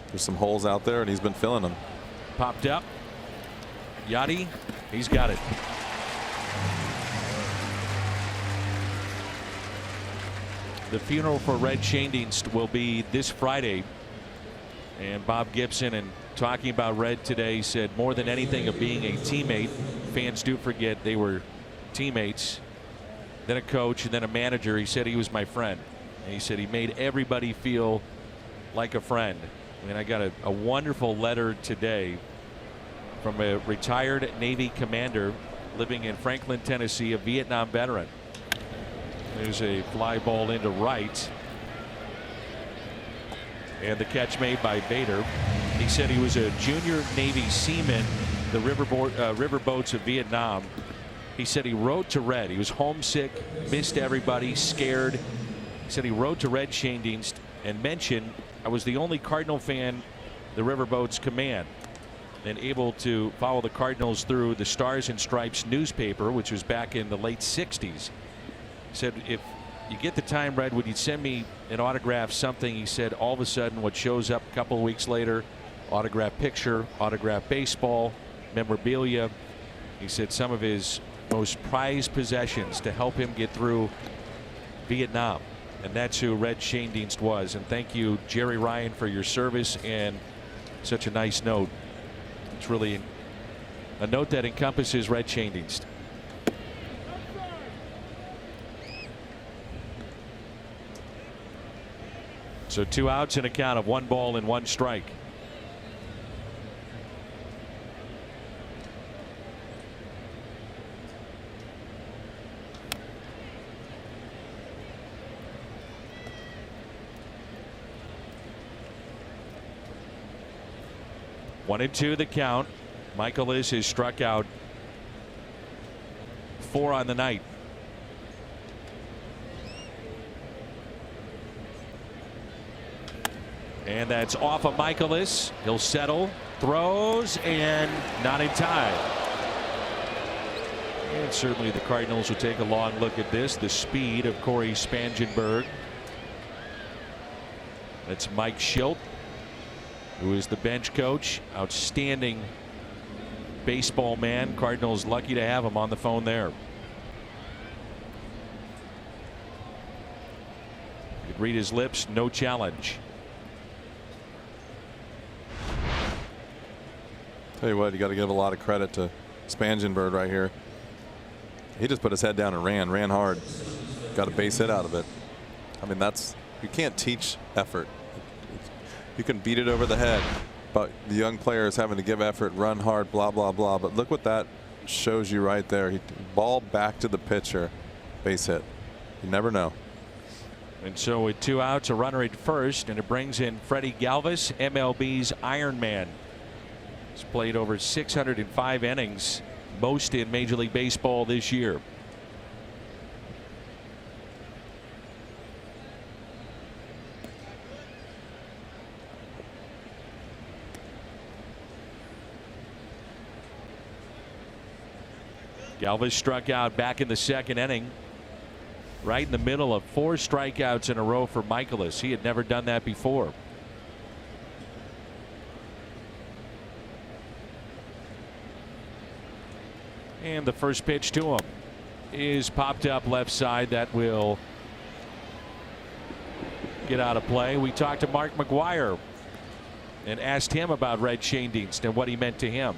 there's some holes out there, and he's been filling them. Popped up. Yachty, he's got it. The funeral for Red Schoendienst will be this Friday. And Bob Gibson, and talking about Red today, said more than anything of being a teammate, fans do forget they were teammates, then a coach, and then a manager. He said he was my friend. And he said he made everybody feel like a friend. I mean, I got a wonderful letter today from a retired Navy commander living in Franklin, Tennessee, a Vietnam veteran. There's a fly ball into right. And the catch made by Bader. He said he was a junior Navy seaman, the riverboats of Vietnam. He said he wrote to Red. He was homesick, missed everybody, scared. He said he wrote to Red Schoendienst and mentioned, I was the only Cardinal fan the riverboats command, and able to follow the Cardinals through the Stars and Stripes newspaper, which was back in the late 60s. He said, if you get the time, Red, would you send me an autograph, something? He said all of a sudden what shows up a couple of weeks later, autograph picture, autograph baseball, memorabilia. He said some of his most prized possessions to help him get through Vietnam. And that's who Red Schoendienst was. And thank you, Jerry Ryan, for your service, and such a nice note. It's really a note that encompasses Red Schoendienst. So 2 outs and a count of 1 ball and 1 strike. One and 2 the count. Michaelis has struck out 4 on the night. And that's off of Michaelis. He'll settle, throws, and not in time. And certainly the Cardinals will take a long look at this. The speed of Corey Spangenberg. That's Mike Schilt, who is the bench coach. Outstanding baseball man. Cardinals lucky to have him on the phone there. You could read his lips, no challenge. Tell you what, you got to give a lot of credit to Spangenberg right here. He just put his head down and ran hard. Got a base hit out of it. I mean, you can't teach effort. You can beat it over the head, but the young player is having to give effort, run hard, blah, blah, blah. But look what that shows you right there. He ball back to the pitcher, base hit. You never know. And so with 2 outs, a runner at first, and it brings in Freddie Galvis, MLB's Iron Man. He's played over 605 innings, most in Major League Baseball this year. Galvis struck out back in the 2nd inning, right in the middle of 4 strikeouts in a row for Michaelis. He had never done that before. And the first pitch to him is popped up left side. That will get out of play. We talked to Mark McGuire and asked him about Red Schoendienst and what he meant to him.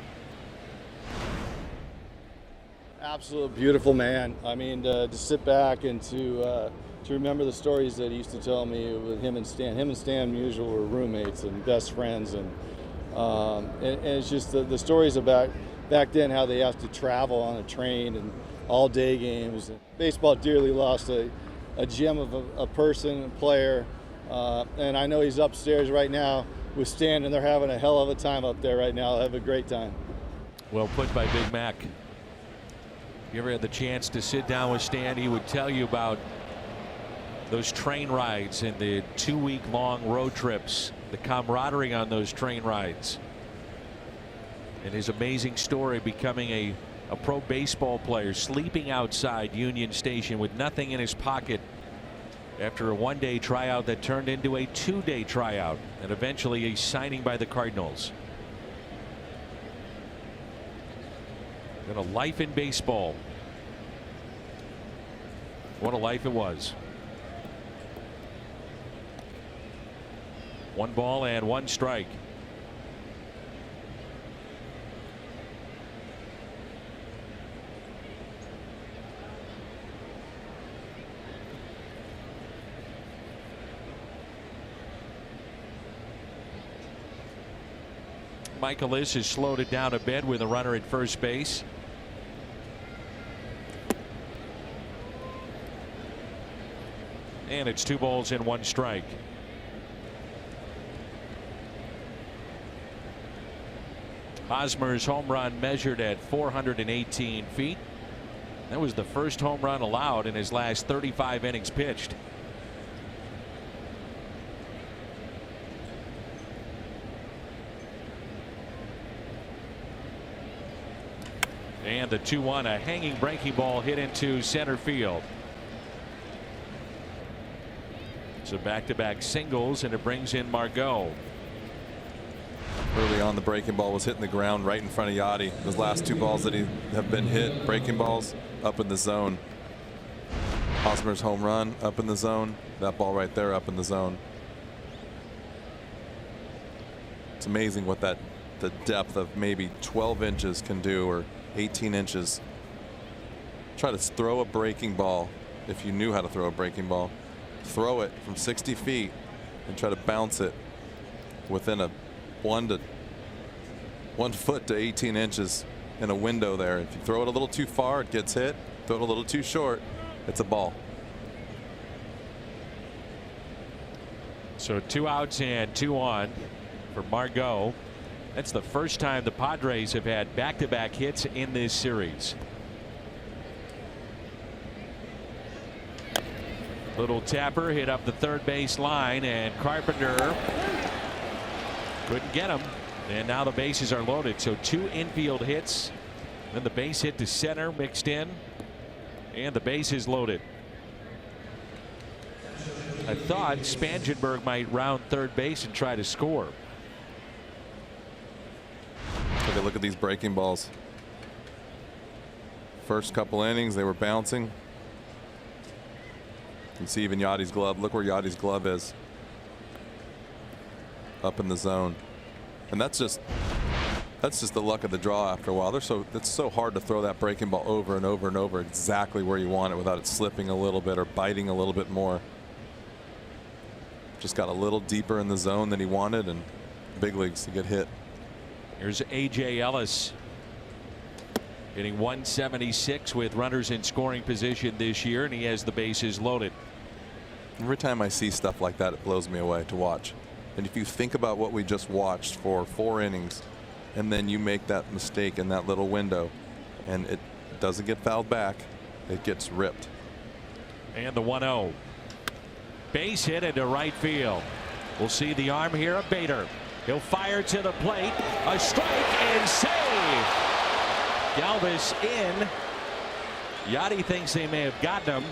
Absolute beautiful man. I mean, to sit back and to remember the stories that he used to tell me with him and Stan. Him and Stan Musial were roommates and best friends, and it's just the stories about back then how they have to travel on a train and all day games. Baseball dearly lost a gem of a person, a player, and I know he's upstairs right now with Stan, and they're having a hell of a time up there right now. They'll have a great time. Well put by Big Mac. If you ever had the chance to sit down with Stan, he would tell you about those train rides and the 2-week-long road trips, the camaraderie on those train rides, and his amazing story becoming a pro baseball player, sleeping outside Union Station with nothing in his pocket after a 1-day tryout that turned into a 2-day tryout and eventually a signing by the Cardinals. And a life in baseball. What a life it was. 1 ball and 1 strike. Michaelis has slowed it down a bit with a runner at first base. And it's 2 balls and 1 strike. Hosmer's home run measured at 418 feet. That was the first home run allowed in his last 35 innings pitched. And the 2-1, a hanging breaking ball hit into center field. So back-to-back singles, and it brings in Margot. Early on, the breaking ball was hitting the ground right in front of Yachty. Those last 2 balls that have been hit, breaking balls, up in the zone. Hosmer's home run up in the zone. That ball right there up in the zone. It's amazing what the depth of maybe 12 inches can do, or 18 inches. Try to throw a breaking ball. If you knew how to throw a breaking ball, throw it from 60 feet and try to bounce it within a 1 foot to 18 inches in a window there. If you throw it a little too far, it gets hit. Throw it a little too short, it's a ball. So 2 outs and 2 on for Margot. That's the first time the Padres have had back-to-back hits in this series. Little tapper hit up the third base line, and Carpenter couldn't get him. And now the bases are loaded. So 2 infield hits, then the base hit to center mixed in, and the base is loaded. I thought Spangenberg might round third base and try to score. Take a look at these breaking balls. First couple innings, they were bouncing. You can see even Yachty's glove. Look where Yachty's glove is. Up in the zone. And that's just That's just the luck of the draw after a while. It's so hard to throw that breaking ball over and over and over exactly where you want it without it slipping a little bit or biting a little bit more. Just got a little deeper in the zone than he wanted, and big leagues to get hit. Here's A.J. Ellis hitting 176 with runners in scoring position this year, and he has the bases loaded. Every time I see stuff like that, it blows me away to watch. And if you think about what we just watched for 4 innings, and then you make that mistake in that little window, and it doesn't get fouled back, it gets ripped. And the 1-0. Base hit into right field. We'll see the arm here of Bader. He'll fire to the plate. A strike and save. Galvis in. Yachty thinks they may have gotten him.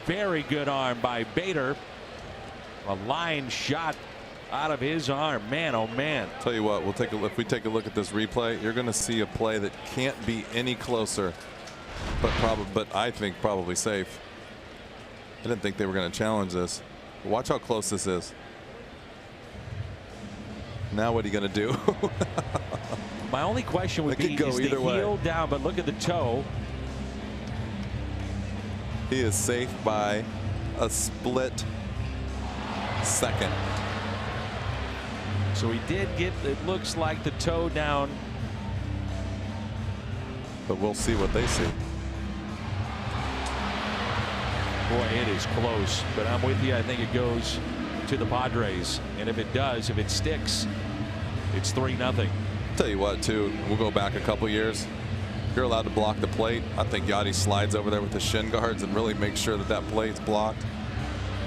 Very good arm by Bader. A line shot out of his arm. Man, oh man. Tell you what, if we take a look at this replay, you're going to see a play that can't be any closer, but I think probably safe. I didn't think they were going to challenge this. But watch how close this is. Now what are you going to do? My only question would be, is the heel down, but look at the toe. He is safe by a split second. So he did get, it looks like, the toe down. But we'll see what they see. Boy, it is close, but I'm with you. I think it goes to the Padres, and if it does, if it sticks, it's 3-0. Tell you what, too, we'll go back a couple years. You're allowed to block the plate. I think Yachty slides over there with the shin guards and really makes sure that that plate's blocked.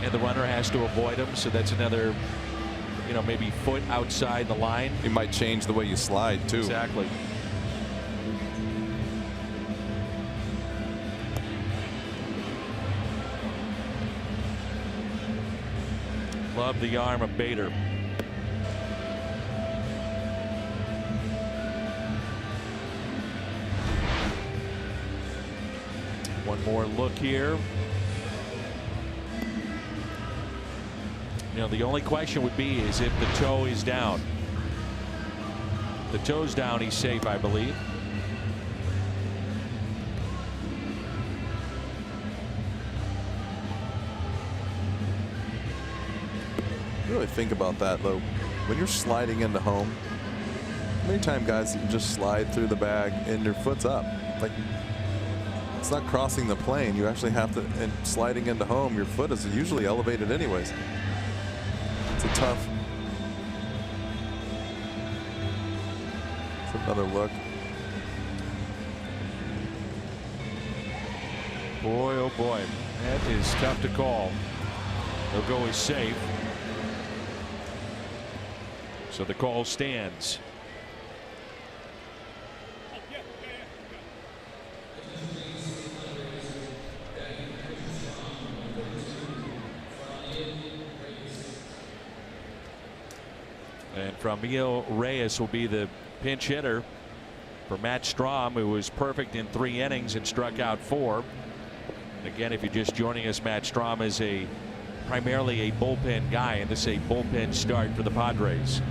And the runner has to avoid him, so that's another, maybe foot outside the line. It might change the way you slide, too. Exactly. Love the arm of Bader. One more look here. The only question would be is if the toe is down. The toe's down, he's safe, I believe. Really think about that, though. When you're sliding into home, many times guys just slide through the bag and your foot's up. Like, it's not crossing the plane. You actually have to, and sliding into home, your foot is usually elevated anyways. It's a tough. It's another look. Boy, oh boy, that is tough to call. They'll go as safe. So the call stands. And Framil Reyes will be the pinch hitter for Matt Strahm, who was perfect in 3 innings and struck out 4. Again, if you're just joining us, Matt Strahm is primarily a bullpen guy, and this is a bullpen start for the Padres.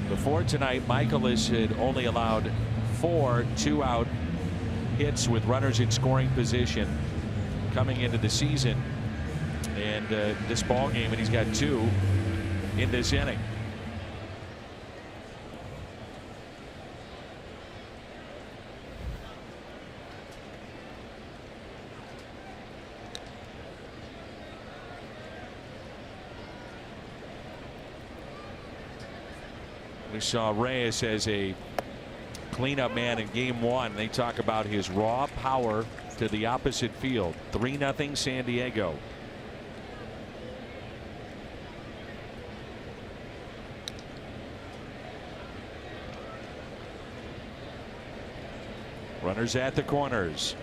Before tonight, Michaelis had only allowed 4 2-out hits with runners in scoring position coming into the season, and this ball game, and he's got 2 in this inning. We saw Reyes as a cleanup man in game 1. They talk about his raw power to the opposite field. 3-0 San Diego. Runners at the corners.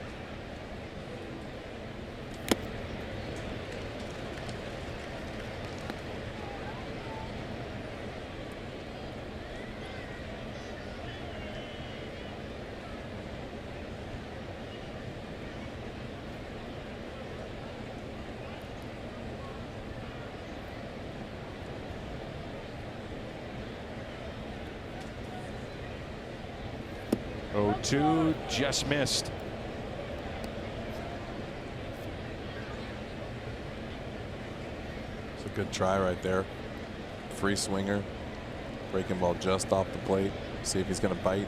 0-2, just missed. It's a good try right there. Free swinger. Breaking ball just off the plate. See if he's going to bite.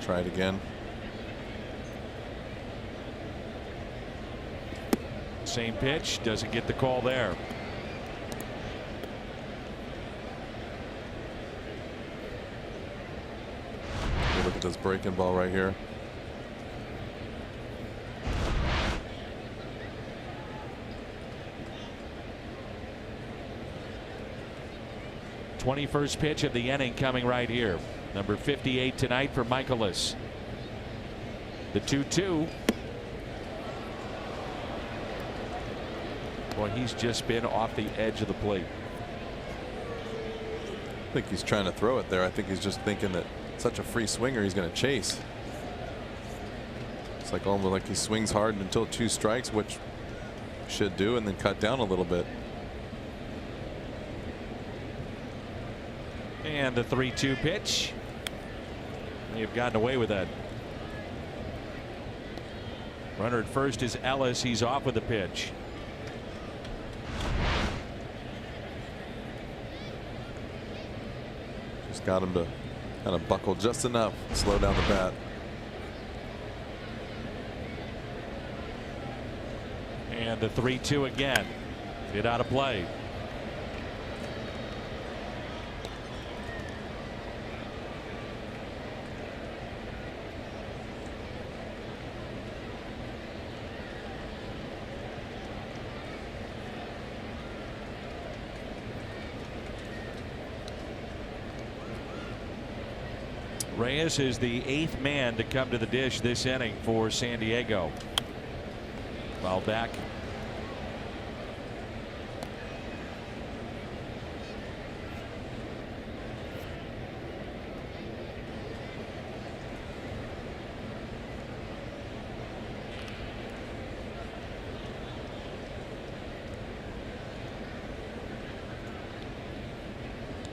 Try it again. Same pitch, doesn't get the call there. Look at this breaking ball right here. '21st pitch of the inning coming right here. Number 58 tonight for Michaelis. The 2-2. Boy, he's just been off the edge of the plate. I think he's trying to throw it there. I think he's just thinking that such a free swinger he's going to chase. It's like almost like he swings hard until 2 strikes, which should do, and then cut down a little bit. And the 3-2 pitch. You've gotten away with that. Runner at first is Ellis. He's off with the pitch. Just got him to kind of buckle just enough, slow down the bat. And the 3-2 again. Get out of play. Reyes is the 8th man to come to the dish this inning for San Diego. Foul back.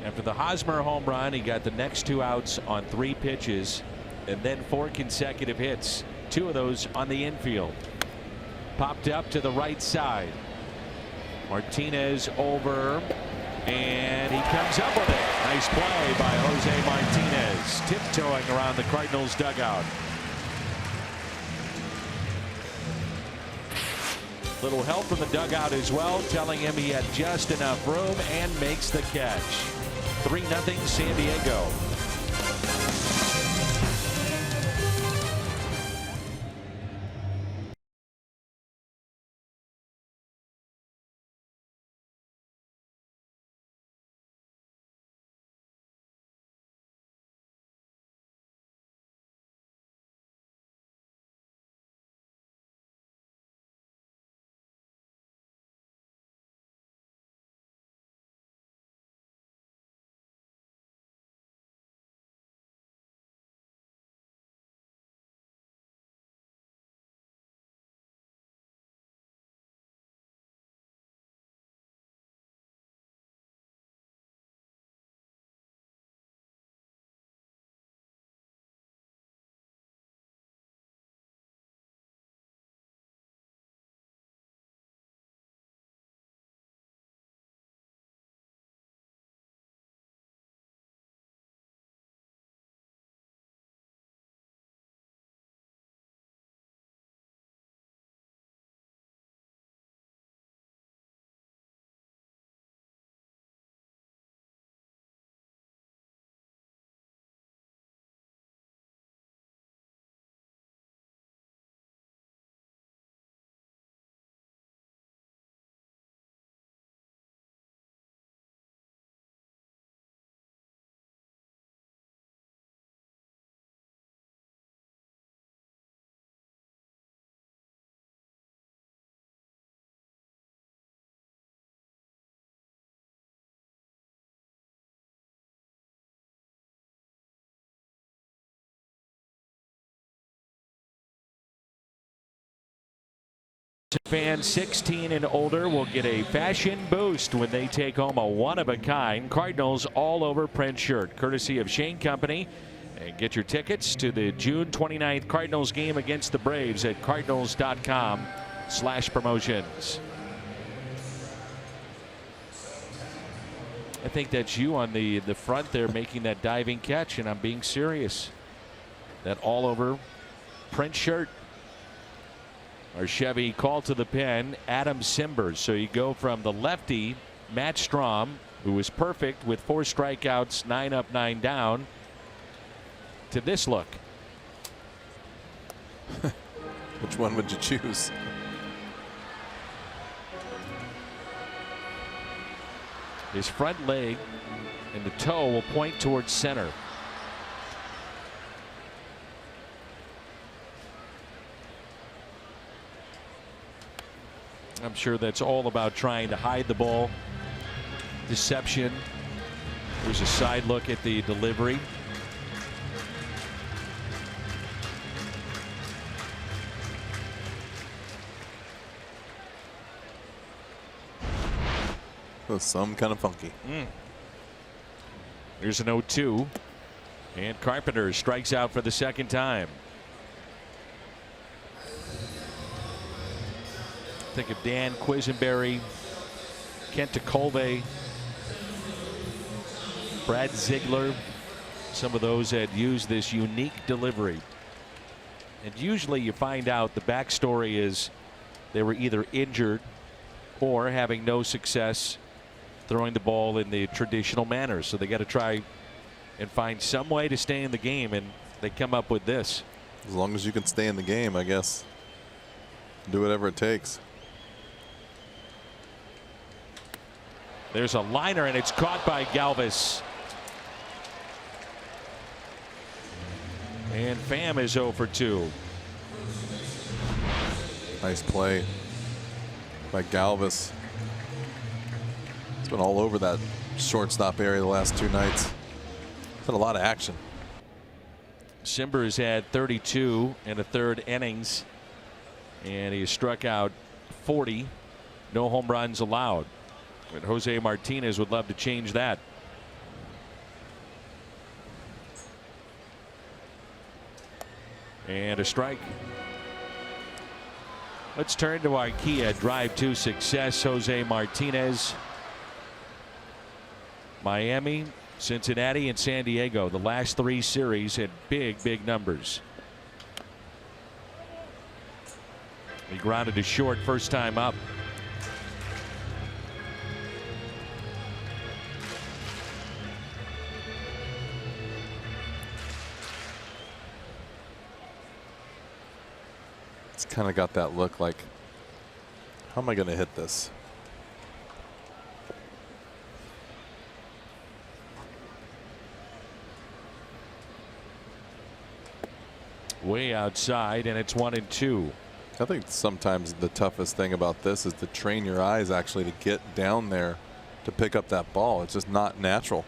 After the Hosmer home run, he got the next 2 outs on 3 pitches and then 4 consecutive hits. 2 of those on the infield. Popped up to the right side. Martinez over, and he comes up with it. Nice play by Jose Martinez, tiptoeing around the Cardinals dugout. Little help from the dugout as well, telling him he had just enough room, and makes the catch. 3-0 San Diego. Fans 16 and older will get a fashion boost when they take home a one-of-a-kind Cardinals all-over print shirt, courtesy of Shane Company. And get your tickets to the June 29th Cardinals game against the Braves at cardinals.com/promotions. I think that's you on the front there making that diving catch, and I'm being serious. That all-over print shirt. Our Chevy call to the pen, Adam Simbers. So you go from the lefty, Matt Strom, who was perfect with 4 strikeouts, 9 up, 9 down, to this look. Which one would you choose? His front leg and the toe will point towards center. I'm sure that's all about trying to hide the ball. Deception. There's a side look at the delivery. Some kind of funky. Here's an 0-2. And Carpenter strikes out for the second time. Think of Dan Quisenberry, Kent Colve, Brad Ziegler. Some of those had used this unique delivery. And usually you find out the backstory is they were either injured or having no success throwing the ball in the traditional manner. So they got to try and find some way to stay in the game, and they come up with this. As long as you can stay in the game, I guess. Do whatever it takes. There's a liner, and it's caught by Galvis. And Pham is 0 for 2. Nice play by Galvis. It's been all over that shortstop area the last 2 nights. It's been a lot of action. Simbers had 32 in the 3rd innings, and he struck out 40. No home runs allowed. But Jose Martinez would love to change that. And a strike. Let's turn to our Kia drive to success. Jose Martinez. Miami, Cincinnati, and San Diego. The last 3 series had big numbers. He grounded to short first time up. It's kind of got that look like, how am I going to hit this? Way outside, and it's 1-2. I think sometimes the toughest thing about this is to train your eyes actually to get down there to pick up that ball. It's just not natural.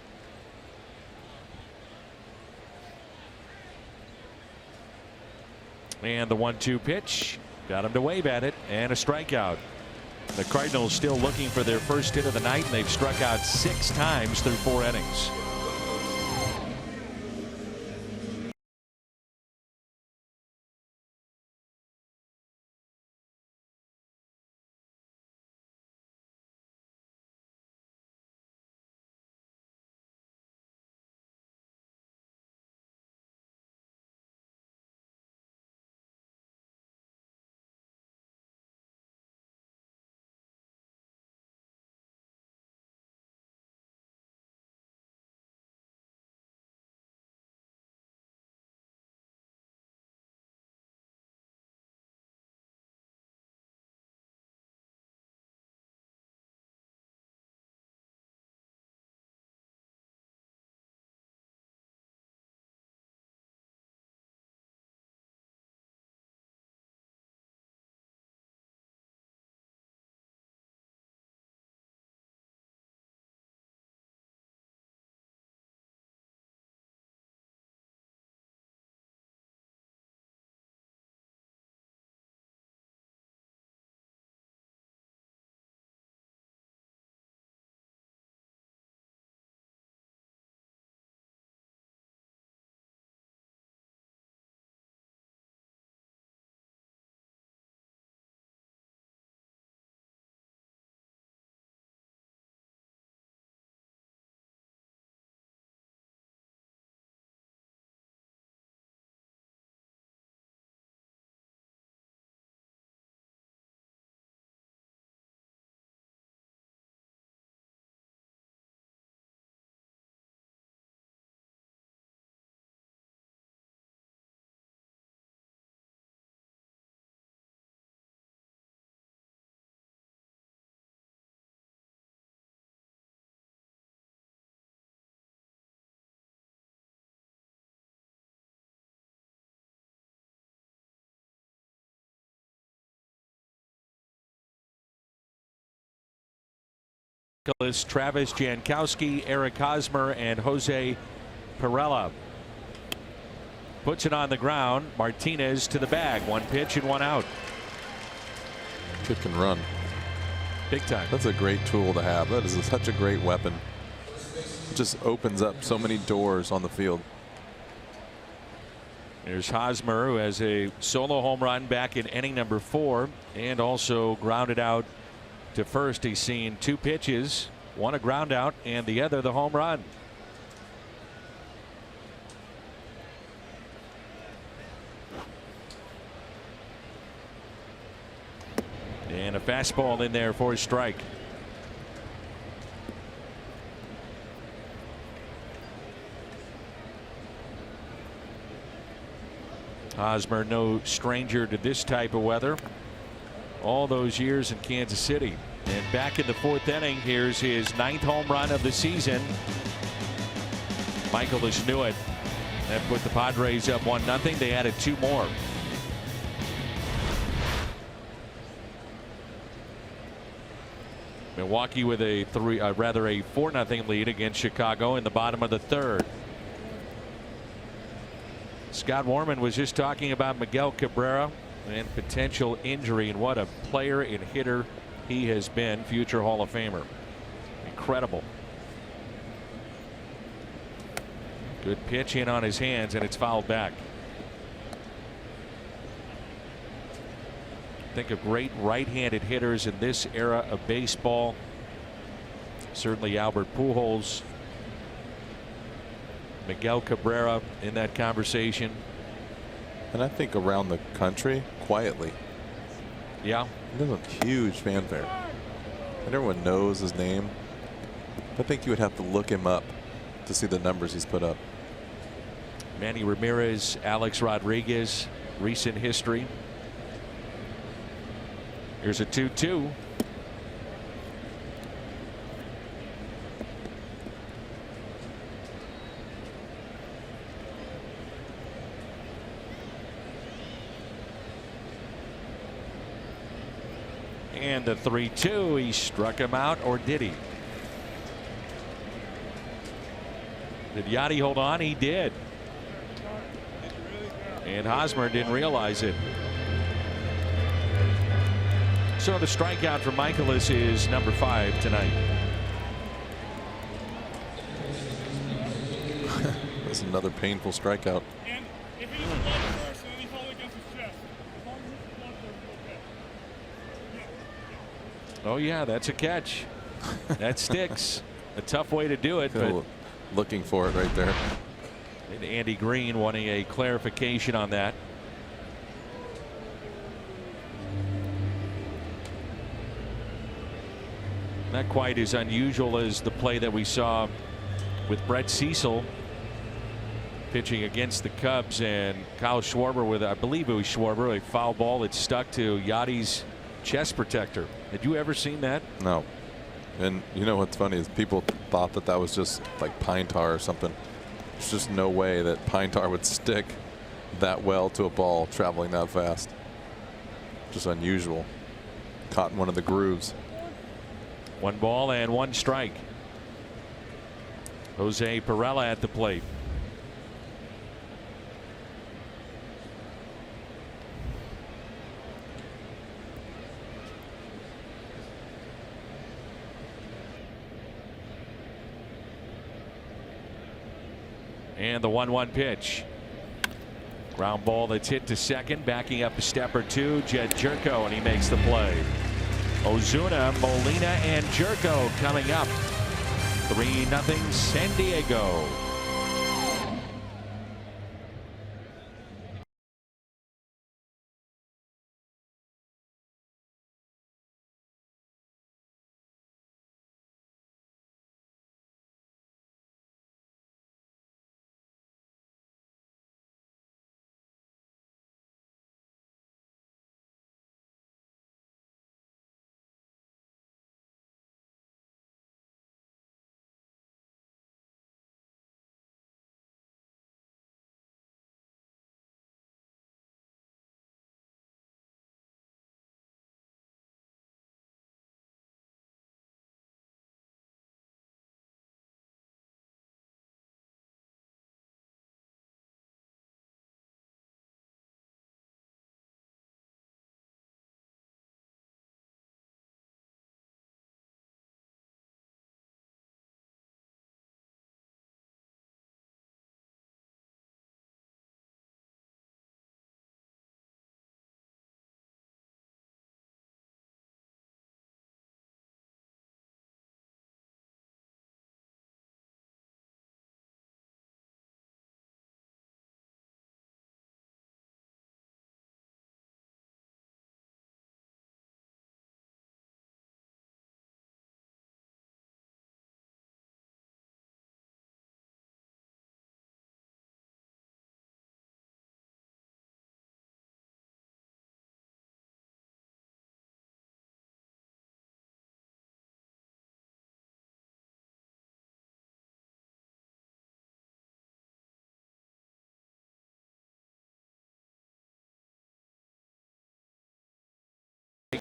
And the 1-2 pitch got him to wave at it, and a strikeout. The Cardinals still looking for their first hit of the night, and they've struck out 6 times through 4 innings. Travis Jankowski, Eric Hosmer, and Jose Perella. Puts it on the ground. Martinez to the bag. One pitch and one out. Kid can run. Big time. That's a great tool to have. That is such a great weapon. It just opens up so many doors on the field. There's Hosmer, who has a solo home run back in inning number 4 and also grounded out to first. He's seen 2 pitches, one a ground out and the other the home run. And a fastball in there for a strike. Hosmer, no stranger to this type of weather. All those years in Kansas City. And back in the 4th inning, here's his 9th home run of the season. Michaelis knew it. That put the Padres up 1-0. They added 2 more. Milwaukee with a 4-0 lead against Chicago in the bottom of the 3rd. Scott Warman was just talking about Miguel Cabrera and potential injury, and what a player and hitter he has been. Future Hall of Famer. Incredible. Good pitch in on his hands, and it's fouled back. Think of great right-handed hitters in this era of baseball. Certainly Albert Pujols, Miguel Cabrera in that conversation. And I think around the country, quietly. Yeah. There's a huge fanfare. And everyone knows his name. I think you would have to look him up to see the numbers he's put up. Manny Ramirez, Alex Rodriguez, recent history. Here's a 2-2. And the 3-2. He struck him out, or did he? Did Yachty hold on? He did. And Hosmer didn't realize it. So the strikeout for Michaelis is number 5 tonight. That's another painful strikeout. And if he doesn't block it first, then he falls against his chest. As long as he blocks it, it's okay. Oh yeah, that's a catch. That sticks. A tough way to do it, but looking for it right there. And Andy Green wanting a clarification on that. Not quite as unusual as the play that we saw with Brett Cecil pitching against the Cubs, and Kyle Schwarber with, I believe it was Schwarber, a foul ball that stuck to Yachty's chest protector. Had you ever seen that? No. And you know what's funny is people thought that that was just like pine tar or something. There's just no way that pine tar would stick that well to a ball traveling that fast. Just unusual. Caught in one of the grooves. 1 ball and 1 strike. Jose Perella at the plate. And the 1-1 pitch. Ground ball that's hit to second, backing up a step or 2. Jed Jerko, and he makes the play. Ozuna, Molina, and Jerko coming up. 3-0 San Diego.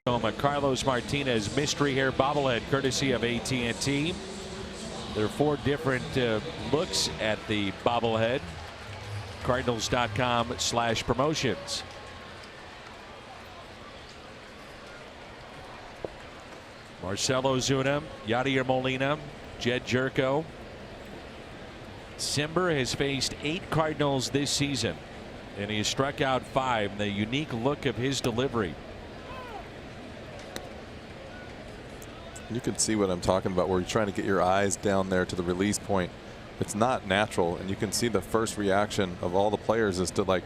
Carlos Martinez mystery hair bobblehead courtesy of AT&T. There are 4 different looks at the bobblehead. Cardinals.com/promotions. Marcelo Zuna, Yadier Molina, Jed Jerko. Simber has faced 8 Cardinals this season, and he has struck out 5. The unique look of his delivery. You can see what I'm talking about, where you're trying to get your eyes down there to the release point. It's not natural, and you can see the first reaction of all the players is to like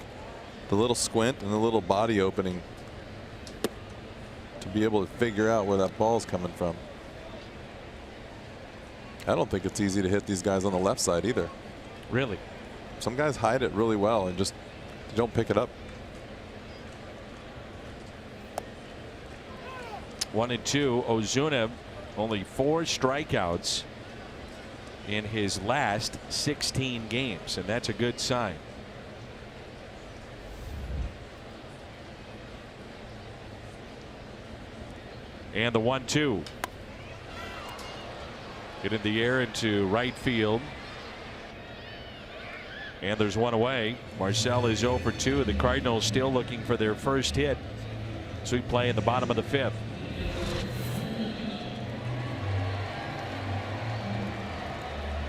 the little squint and the little body opening to be able to figure out where that ball's coming from. I don't think it's easy to hit these guys on the left side either. Really? Some guys hide it really well and just don't pick it up. 1-2. Ozuna only 4 strikeouts in his last 16 games, and that's a good sign. And the 1-2. Get in the air into right field. And there's one away. Marcel is 0 for 2. The Cardinals still looking for their first hit. So we play in the bottom of the 5th.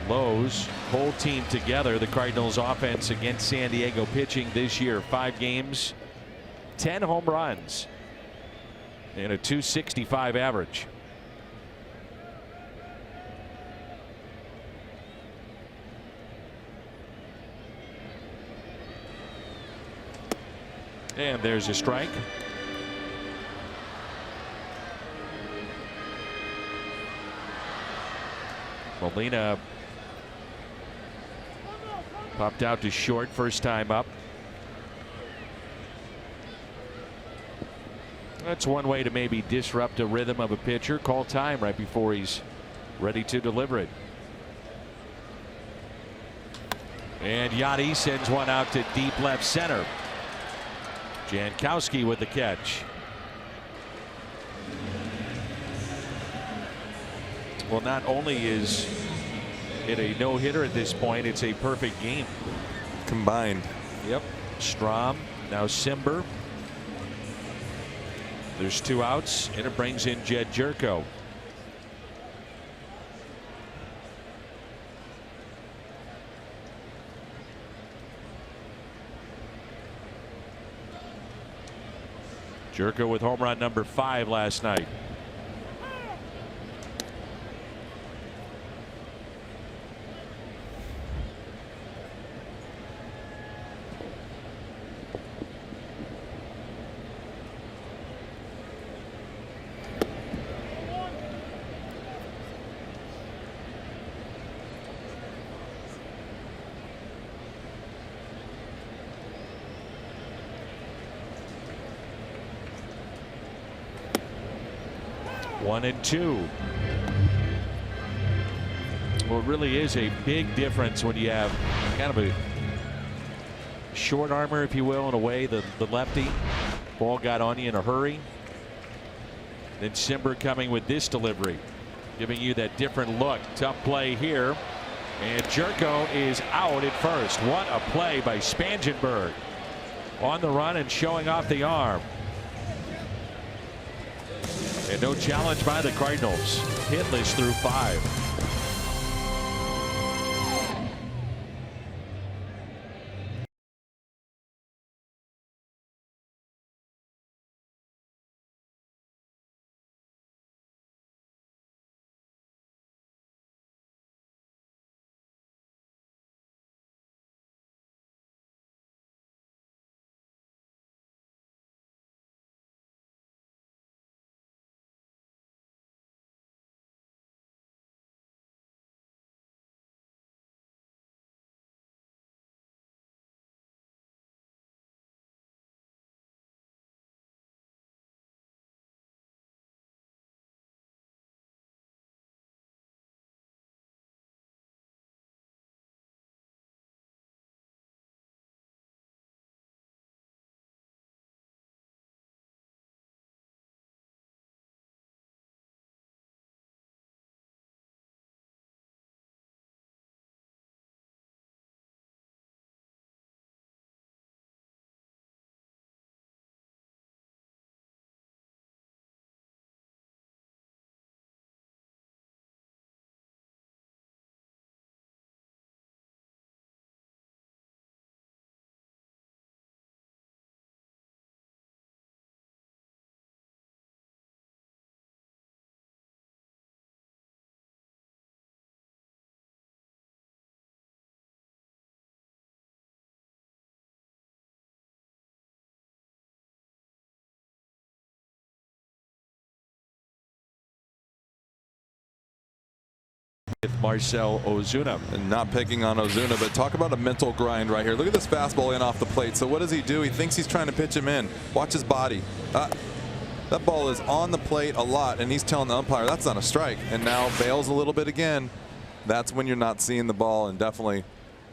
Lowe's whole team together. The Cardinals offense against San Diego pitching this year. 5 games, 10 home runs, and a .265 average. And there's a strike. Molina popped out to short first time up. That's one way to maybe disrupt a rhythm of a pitcher. Call time right before he's ready to deliver it. And Yadi sends one out to deep left center. Jankowski with the catch. Well, not only is it a no-hitter at this point, it's a perfect game. Combined. Yep. Strom, now Simber. There's 2 outs, and it brings in Jed Jerko. Jerko with home run number 5 last night. One and two. Well, it really is a big difference when you have kind of a short armor, if you will, in a way. The lefty ball got on you in a hurry. Then Simber coming with this delivery, giving you that different look. Tough play here, and Jerko is out at first. What a play by Spangenberg on the run and showing off the arm. And no challenge by the Cardinals. Hitless through 5. with Marcell Ozuna. And not picking on Ozuna, but talk about a mental grind right here. Look at this fastball in off the plate. So what does he do? He thinks he's trying to pitch him in. Watch his body. That ball is on the plate a lot, and he's telling the umpire that's not a strike. And now bails a little bit again. That's when you're not seeing the ball, and definitely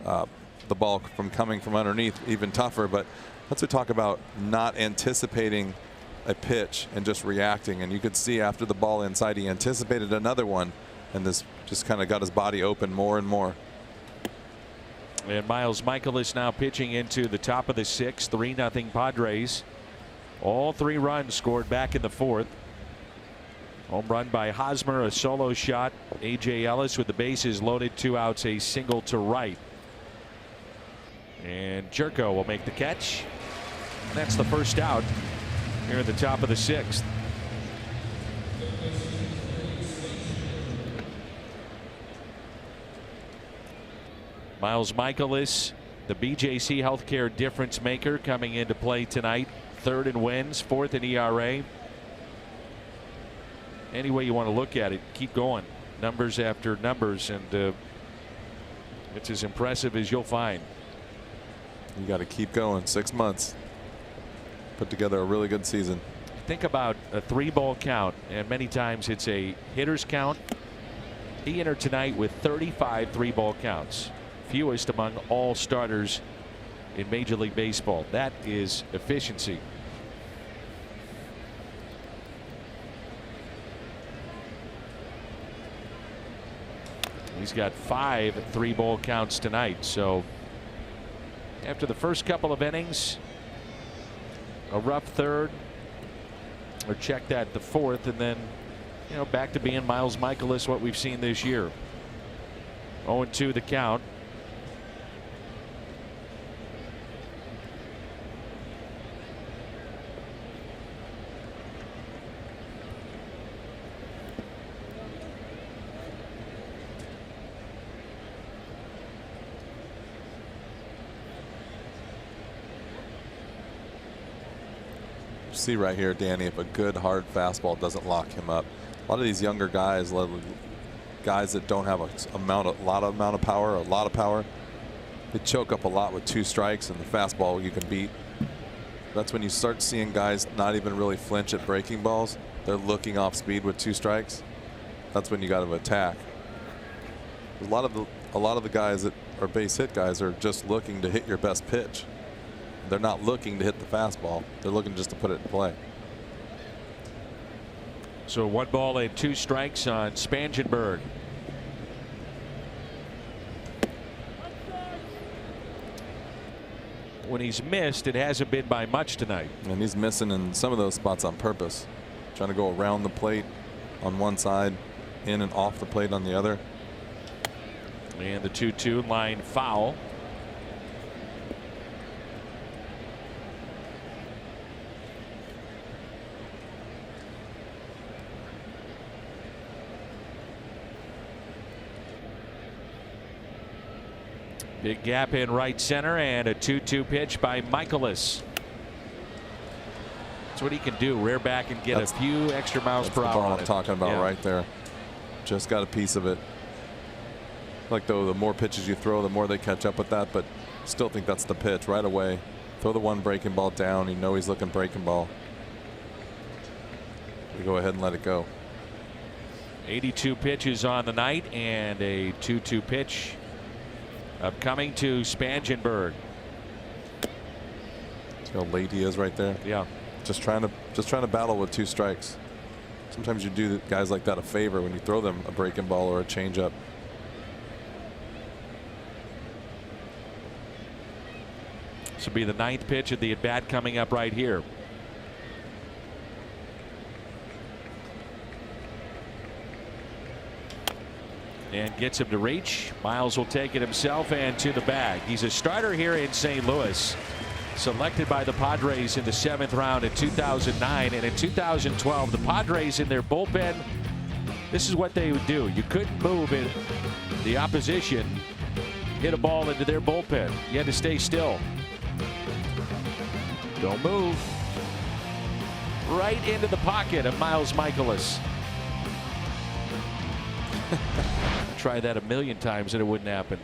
the ball from coming from underneath even tougher. But let's talk about not anticipating a pitch and just reacting. And you could see after the ball inside, he anticipated another one, and this just kind of got his body open more and more. And Miles Michaelis now pitching into the top of the 6th. 3-0 Padres. All 3 runs scored back in the 4th. Home run by Hosmer, a solo shot. A.J. Ellis with the bases loaded, 2 outs, a single to right. And Jerko will make the catch. And that's the first out here at the top of the 6th. Miles Michaelis, the BJC Healthcare difference maker, coming into play tonight. 3rd in wins, 4th in ERA. Any way you want to look at it, keep going. Numbers after numbers, and it's as impressive as you'll find. You got to keep going. 6 months. Put together a really good season. Think about a 3-ball count, and many times it's a hitter's count. He entered tonight with 35 3-ball counts, fewest among all starters in Major League Baseball. That is efficiency. He's got 5 3-ball counts tonight. So after the first couple of innings, a rough 3rd, or check that, the 4th, and then back to being Miles Michaelis, what we've seen this year. 0-2 the count. See right here, Danny, if a good hard fastball doesn't lock him up. A lot of these younger guys, guys that don't have a lot of power, they choke up a lot with 2 strikes, and the fastball you can beat. That's when you start seeing guys not even really flinch at breaking balls. They're looking off speed with 2 strikes. That's when you got to attack. A lot of the guys that are base hit guys are just looking to hit your best pitch. They're not looking to hit the fastball. They're looking just to put it in play. So 1 ball and 2 strikes on Spangenberg. When he's missed, it hasn't been by much tonight. And he's missing in some of those spots on purpose. Trying to go around the plate on one side, in and off the plate on the other. And the 2-2 line foul. Big gap in right center, and a 2-2 pitch by Michaelis. That's what he can do. Rear back and get a few extra miles per hour. That's the ball on I'm it. talking about right there. Just got a piece of it. Like though, the more pitches you throw, the more they catch up with that. But still think that's the pitch right away. Throw the 1 breaking ball down. You know he's looking breaking ball. You go ahead and let it go. 82 pitches on the night, and a 2-2 pitch upcoming to Spangenberg. See how late he is right there. Yeah. Just trying to battle with 2 strikes. Sometimes you do guys like that a favor when you throw them a breaking ball or a changeup. This will be the 9th pitch of the at bat coming up right here. And gets him to reach. Miles will take it himself and to the bag. He's a starter here in St. Louis. Selected by the Padres in the 7th round in 2009. And in 2012, the Padres in their bullpen, this is what they would do. You couldn't move it. The opposition hit a ball into their bullpen. You had to stay still. Don't move. Right into the pocket of Miles Michaelis. try that a million times and it wouldn't happen.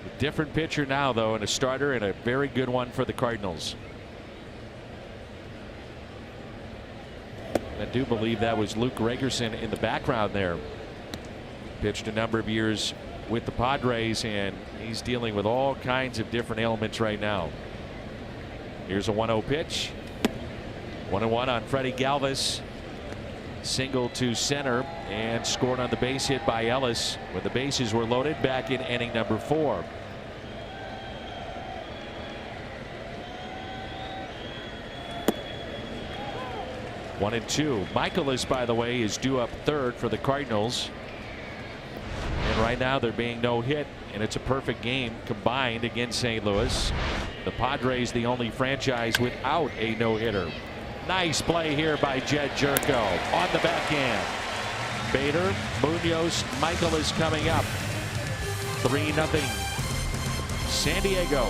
A different pitcher now, though, and a starter, and a very good one for the Cardinals. I do believe that was Luke Gregerson in the background there. Pitched a number of years with the Padres, and he's dealing with all kinds of different ailments right now. Here's a 1-0 pitch. 1-1 on Freddie Galvis. Single to center and scored on the base hit by Ellis when the bases were loaded back in inning number 4. One and two. Michaelis, by the way, is due up third for the Cardinals. And right now they're being no hit, and it's a perfect game combined against St. Louis. The Padres the only franchise without a no-hitter. Nice play here by Jed Jerko on the backhand. Bader, Munoz, Michaelis coming up. 3-0 San Diego.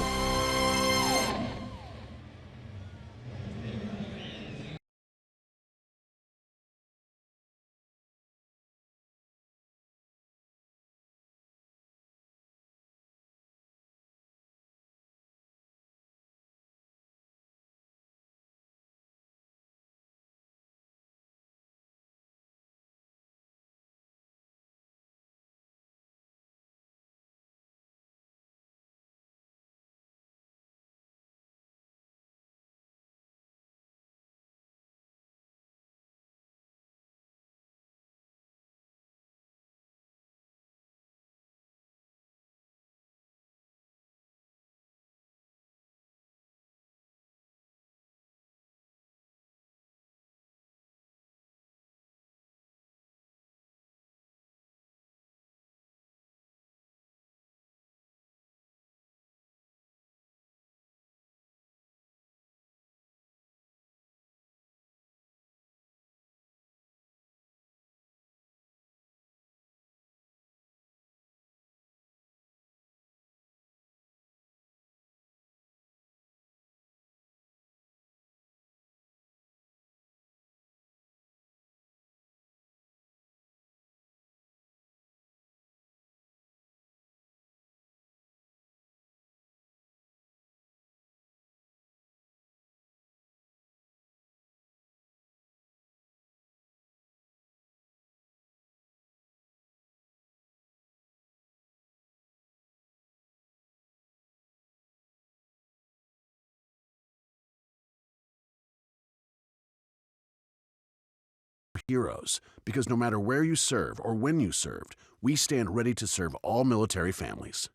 Heroes, because no matter where you serve or when you served, we stand ready to serve all military families.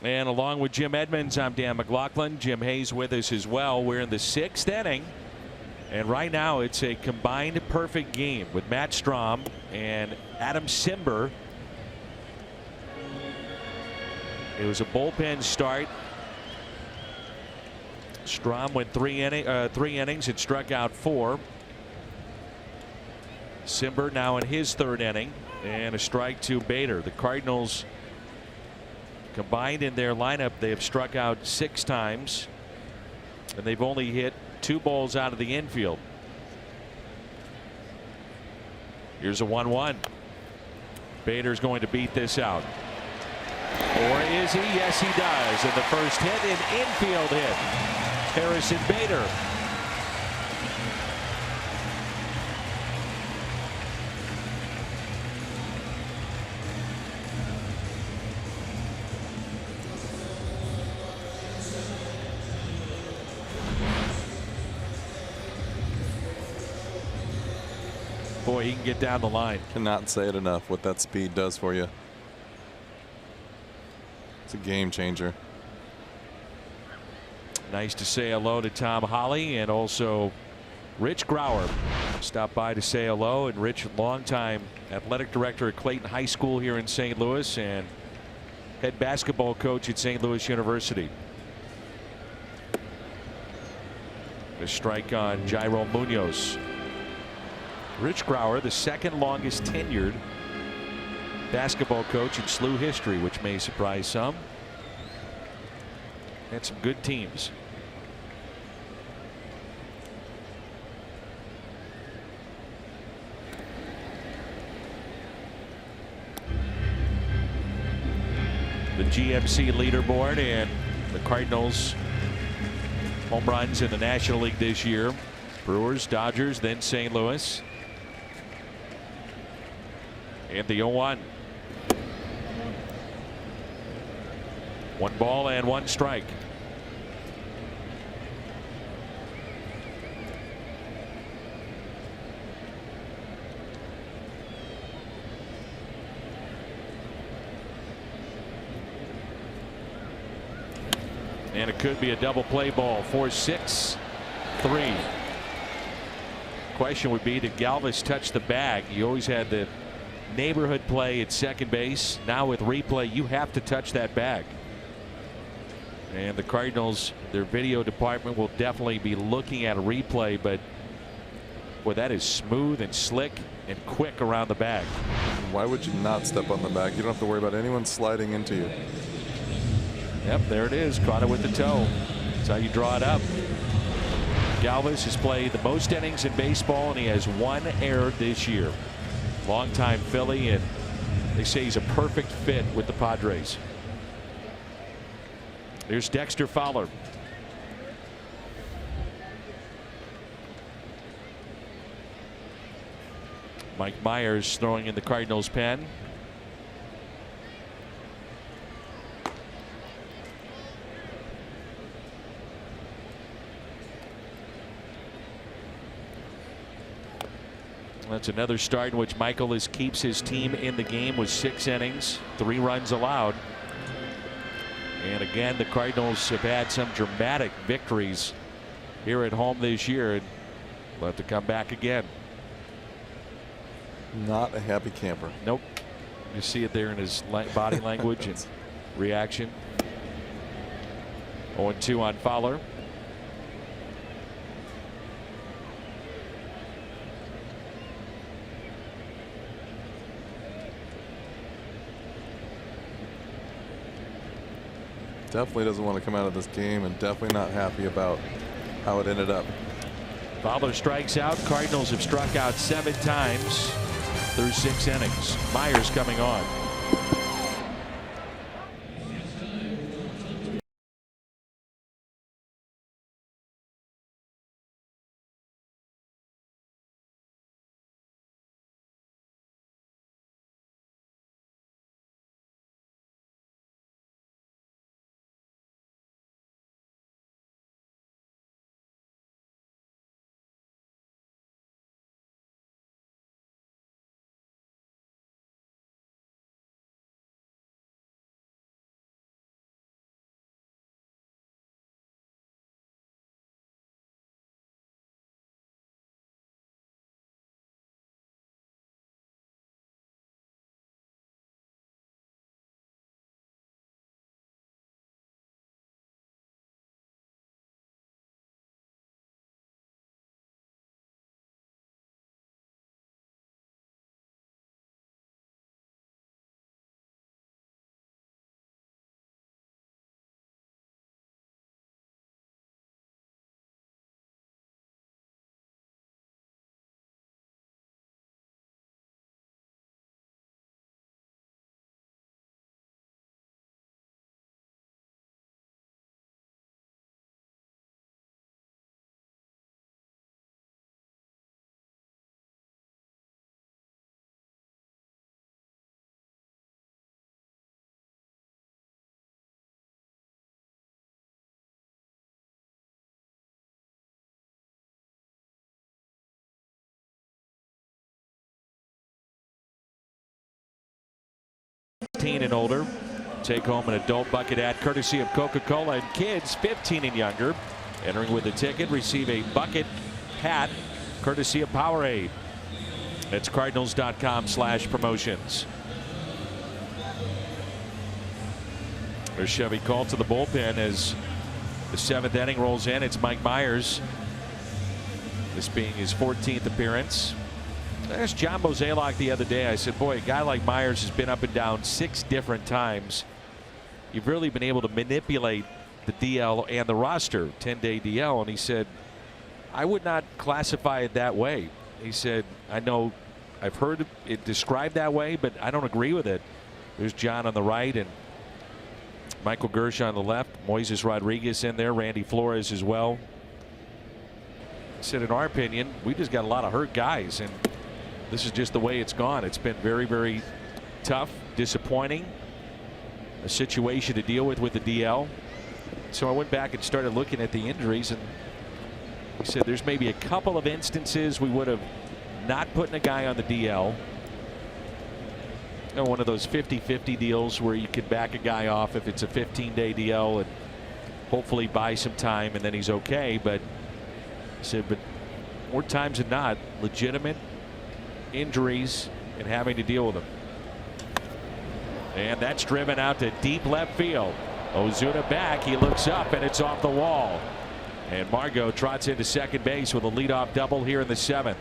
And along with Jim Edmonds, I'm Dan McLaughlin. Jim Hayes with us as well. We're in the 6th inning, and right now it's a combined perfect game with Matt Strom and Adam Simber. It was a bullpen start. Strom went 3 innings and struck out 4. Simber now in his 3rd inning, and a strike to Bader. The Cardinals combined in their lineup, they have struck out 6 times, and they've only hit 2 balls out of the infield. Here's a 1-1. Bader's going to beat this out. Or is he? Yes, he does. And the first hit, an infield hit. Harrison Bader. Boy, he can get down the line. Cannot say it enough what that speed does for you. It's a game changer. Nice to say hello to Tom Holly and also Rich Grauer. Stopped by to say hello. And Rich, longtime athletic director at Clayton High School here in St. Louis and head basketball coach at St. Louis University. A strike on Jairo Munoz. Rich Grauer, the 2nd longest tenured basketball coach in SLU history, which may surprise some. Had some good teams. the GMC leaderboard, and the Cardinals home runs in the National League this year. Brewers, Dodgers, then St. Louis. And the 0-1. 1 ball and 1 strike. And it could be a double play ball. 4-6-3. Question would be, did Galvis touch the bag? You always had the neighborhood play at second base. Now with replay, you have to touch that bag. And the Cardinals, their video department will definitely be looking at a replay, but boy, that is smooth and slick and quick around the bag. Why would you not step on the bag? You don't have to worry about anyone sliding into you. Yep, there it is. Caught it with the toe. That's how you draw it up. Galvis has played the most innings in baseball, and he has 1 error this year. Longtime Philly, and they say he's a perfect fit with the Padres. Here's Dexter Fowler. Mike Myers throwing in the Cardinals' pen. That's another start in which Michaelis keeps his team in the game with 6 innings, 3 runs allowed. And again, the Cardinals have had some dramatic victories here at home this year, and will have to come back again. Not a happy camper. Nope. You see it there in his body language and reaction. 0-2 on Fowler. Definitely doesn't want to come out of this game, and definitely not happy about how it ended up. Fowler strikes out. Cardinals have struck out 7 times through 6 innings. Myers coming on. And older take home an adult bucket hat courtesy of Coca-Cola, and kids 15 and younger entering with a ticket receive a bucket hat courtesy of Powerade. It's cardinals.com/promotions. There's Chevy called to the bullpen as the 7th inning rolls in. It's Mike Myers, this being his 14th appearance. I asked John Mozeliak the other day, I said, boy, a guy like Myers has been up and down 6 different times. You've really been able to manipulate the DL and the roster, 10-day DL. And he said, I would not classify it that way. He said, I know I've heard it described that way, but I don't agree with it. There's John on the right, and Michael Gersh on the left, Moises Rodriguez in there, Randy Flores as well. Said in our opinion, we just got a lot of hurt guys, and this is just the way it's gone. It's been very, very tough, disappointing, a situation to deal with the DL. So I went back and started looking at the injuries, and he said there's maybe a couple of instances we would have not putting a guy on the DL. You know, one of those 50-50 deals where you could back a guy off if it's a 15-day DL and hopefully buy some time and then he's okay. But he said, but more times than not, legitimate injuries and having to deal with them. And that's driven out to deep left field. Ozuna back, he looks up and it's off the wall. And Margot trots into second base with a leadoff double here in the 7th.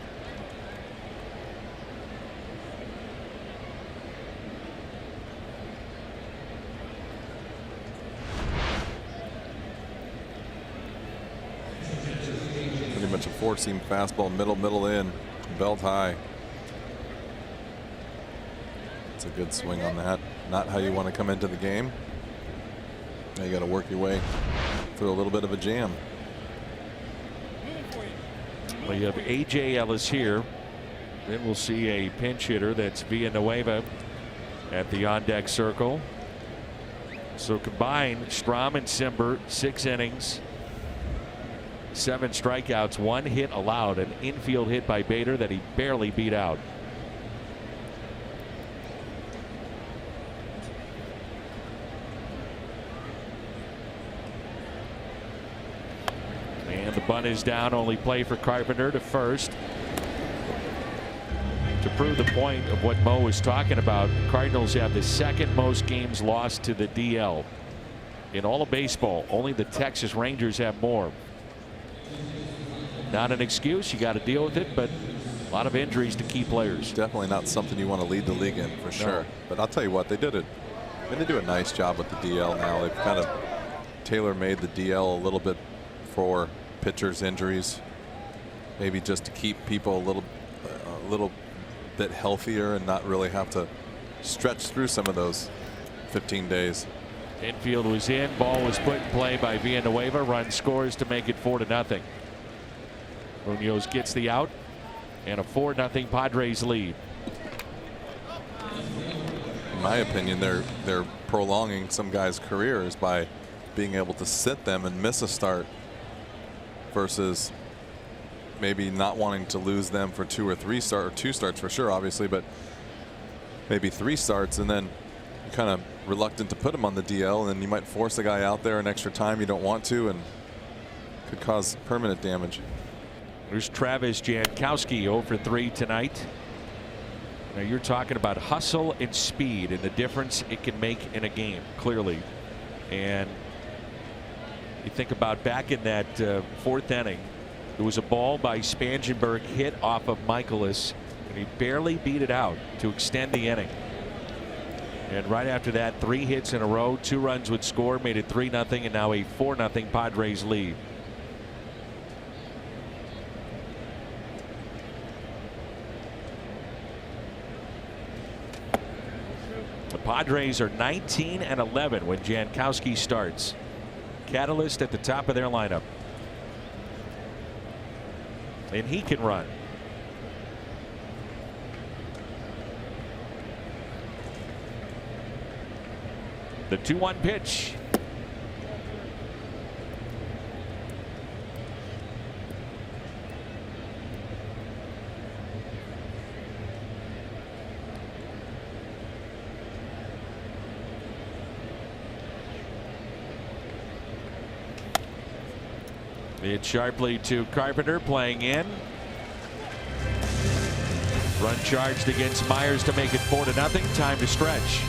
Pretty much a 4-seam fastball, middle in, belt high. It's a good swing on that. Not how you want to come into the game. Now you got to work your way through a little bit of a jam. Well, you have A.J. Ellis here. Then we'll see a pinch hitter. That's Villanueva at the on-deck circle. So combined, Strom and Simber, 6 innings, 7 strikeouts, 1 hit allowed, an infield hit by Bader that he barely beat out. And the bunt is down, only play for Carpenter to first. To prove the point of what Mo was talking about, Cardinals have the 2nd most games lost to the DL in all of baseball. Only the Texas Rangers have more. Not an excuse, you got to deal with it, but a lot of injuries to key players. Definitely not something you want to lead the league in, for sure. But I'll tell you what, they do a nice job with the DL now. They've kind of tailor-made the DL a little bit for pitchers' injuries, maybe just to keep people a little bit healthier and not really have to stretch through some of those 15 days. Infield was in, ball was put in play by Villanueva. Run scores to make it 4-0. Munoz gets the out and a 4-0 Padres lead. In my opinion, they're prolonging some guys' careers by being able to sit them and miss a start versus maybe not wanting to lose them for 2 or 3 starts, or 2 starts for sure, obviously, but maybe 3 starts, and then you're kind of reluctant to put them on the DL, and then you might force a guy out there an extra time you don't want to, and could cause permanent damage. There's Travis Jankowski 0 for 3 tonight. Now you're talking about hustle and speed and the difference it can make in a game, clearly. And you think about back in that 4th inning, there was a ball by Spangenberg hit off of Michaelis, and he barely beat it out to extend the inning. And right after that, 3 hits in a row, 2 runs would score, made it 3-0, and now a 4-0 Padres lead. The Padres are 19-11 when Jankowski starts. Catalyst at the top of their lineup. And he can run. The 2-1 pitch. It's sharply to Carpenter, playing in. Run charged against Myers to make it 4-0. Time to stretch.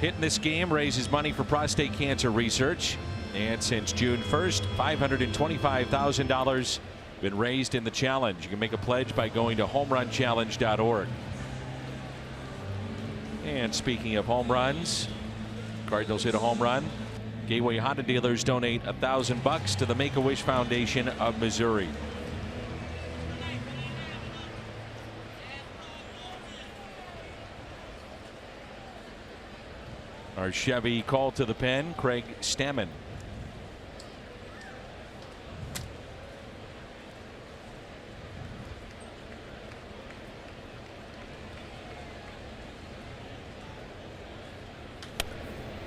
hit in this game raises money for prostate cancer research. And since June 1st, $525,000 been raised in the challenge. You can make a pledge by going to homerunchallenge.org. And speaking of home runs, Cardinals hit a home run. Gateway Honda dealers donate $1,000 to the Make-A-Wish Foundation of Missouri. Our Chevy call to the pen, Craig Stammen.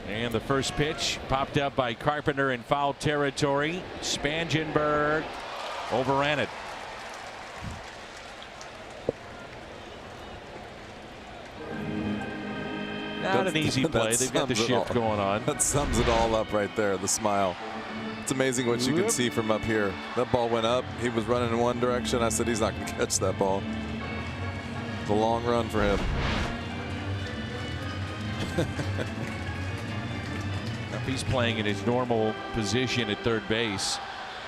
And the first pitch popped up by Carpenter in foul territory. Spangenberg overran it. Not an easy play. They've got the shift going on. That sums it all up right there, the smile. It's amazing what you can see from up here. That ball went up. He was running in one direction. I said he's not going to catch that ball. It's a long run for him. If he's playing in his normal position at third base,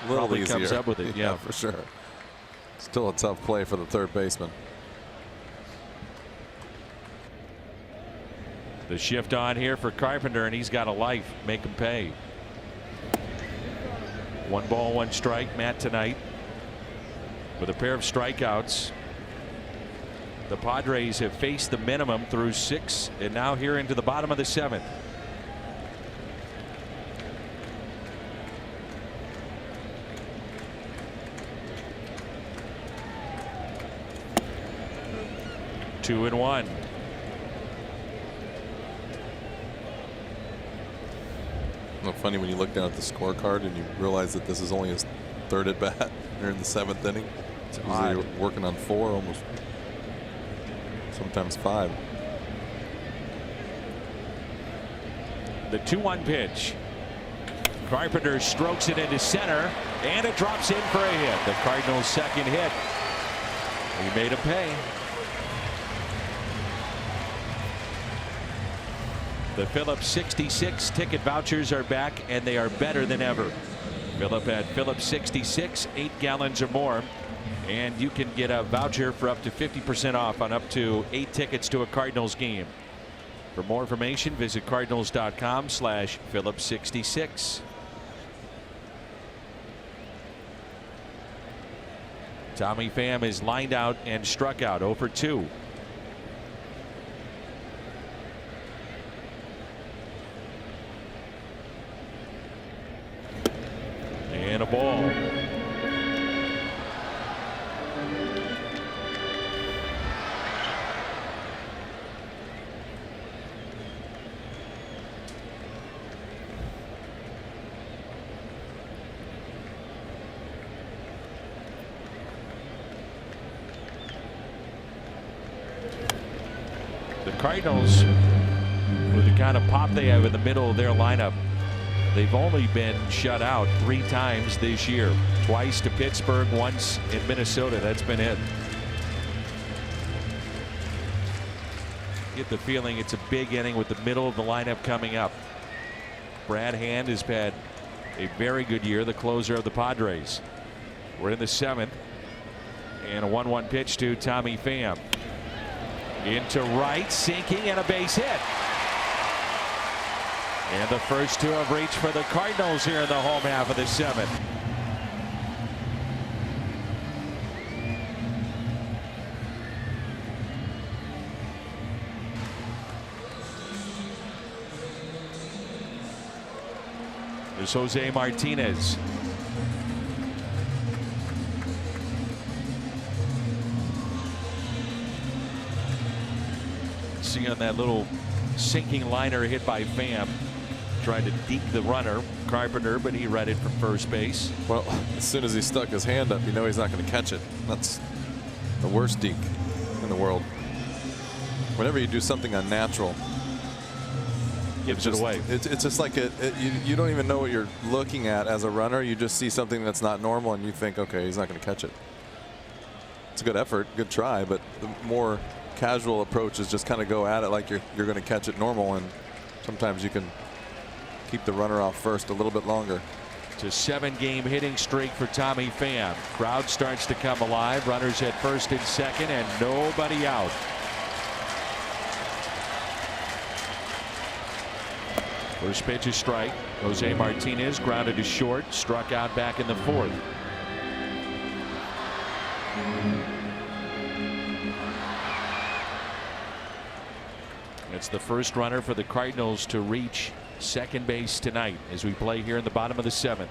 A little probably easier. comes up with it. Yeah, for sure. Still a tough play for the third baseman. The shift on here for Carpenter, and he's got a life. Make him pay. 1 ball, 1 strike. Matt tonight with a pair of strikeouts. The Padres have faced the minimum through 6, and now here into the bottom of the 7th. Two and one. Well, funny when you look down at the scorecard and you realize that this is only his 3rd at bat. They're in the 7th inning. It's usually working on 4, almost sometimes 5. The 2-1 pitch. Carpenter strokes it into center, and it drops in for a hit. The Cardinals' second hit. He made him pay. The Phillips 66 ticket vouchers are back, and they are better than ever. Philip at Phillips 66, 8 gallons or more, and you can get a voucher for up to 50% off on up to 8 tickets to a Cardinals game. For more information, visit cardinals.com/Phillips66. Tommy Pham is lined out and struck out 0 for 2. And a ball. The Cardinals, with the kind of pop they have in the middle of their lineup, they've only been shut out 3 times this year. Twice to Pittsburgh, once in Minnesota. That's been it. Get the feeling it's a big inning with the middle of the lineup coming up. Brad Hand has had a very good year, the closer of the Padres. We're in the 7th, and a 1-1 pitch to Tommy Pham. Into right, sinking, and a base hit. And the first 2 have reached for the Cardinals here in the home half of the 7th. There's Jose Martinez. See on that little sinking liner hit by Pham. Trying to deke the runner, Carpenter, but he read it from first base. Well, as soon as he stuck his hand up, you know he's not going to catch it. That's the worst deke in the world. Whenever you do something unnatural, gives it away. It's just like you don't even know what you're looking at as a runner. You just see something that's not normal, and you think, okay, he's not going to catch it. It's a good effort, good try, but the more casual approach is just kind of go at it like you're going to catch it normal, and Sometimes you can keep the runner off first a little bit longer. It's a 7-game hitting streak for Tommy Pham. Crowd starts to come alive. Runners at first and second, and nobody out. First pitch is strike. Jose Martinez grounded to short, struck out back in the 4th. It's the first runner for the Cardinals to reach second base tonight as we play here in the bottom of the 7th.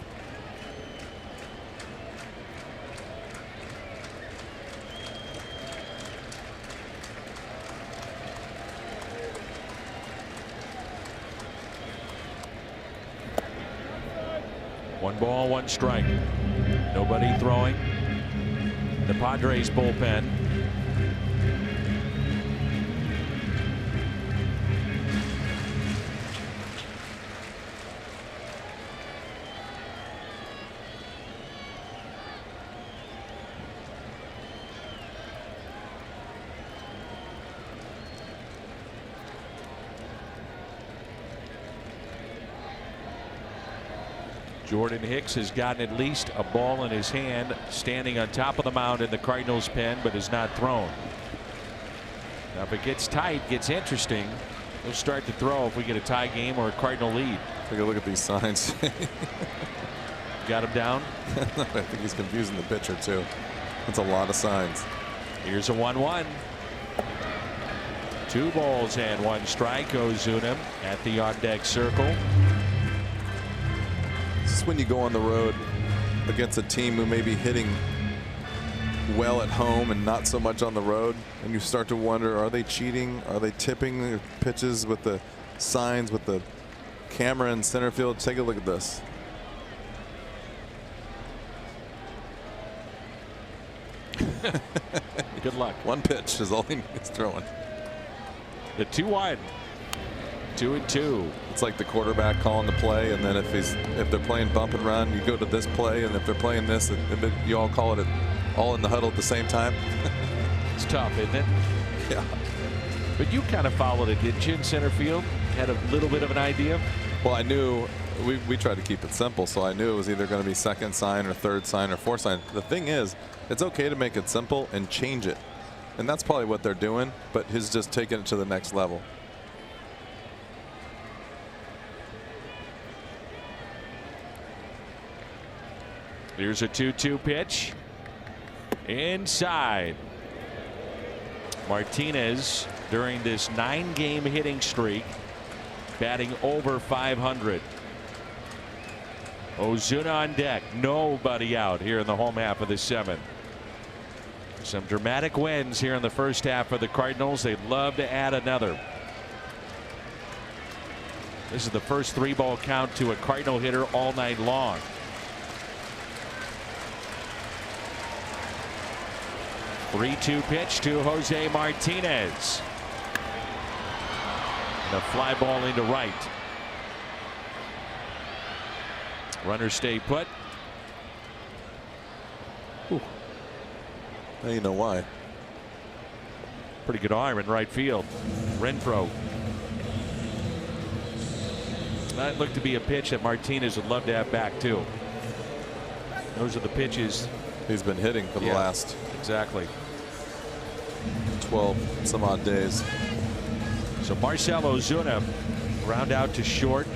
One ball, one strike. Nobody throwing. The Padres bullpen. Jordan Hicks has gotten at least a ball in his hand, standing on top of the mound in the Cardinals pen, but has not thrown. Now if it gets tight, gets interesting, he'll start to throw if we get a tie game or a Cardinal lead. Take a look at these signs. Got him down. I think he's confusing the pitcher too. That's a lot of signs. Here's a 1-1. 2 balls and 1 strike. Ozuna at the on deck circle. This is when you go on the road against a team who may be hitting well at home and not so much on the road, and you start to wonder, are they cheating? Are they tipping their pitches with the signs, with the camera in center field? Take a look at this. Good luck. 1 pitch is all he's throwing. The 2-1. 2-2. It's like the quarterback calling the play, and then if they're playing bump and run, you go to this play, and if they're playing this, you all call it all in the huddle at the same time. It's tough, isn't it? Yeah. But you kind of followed it, didn't you, in center field? Had a little bit of an idea? Well, I knew we tried to keep it simple, so I knew it was either going to be second sign or third sign or fourth sign. The thing is, it's okay to make it simple and change it. And that's probably what they're doing, but he's just taking it to the next level. Here's a 2-2 pitch. Inside. Martinez, during this 9-game hitting streak, batting over 500. Ozuna on deck. Nobody out here in the home half of the 7th. Some dramatic wins here in the first half for the Cardinals. They'd love to add another. This is the first 3-ball count to a Cardinal hitter all night long. The 3-2 pitch to Jose Martinez. And a fly ball into right. Runners stay put. Ooh. Now you know why. Pretty good arm in right field. Renfroe. That looked to be a pitch that Martinez would love to have back too. Those are the pitches he's been hitting for the last exactly 12 some odd days. So Marcell Ozuna ground out to short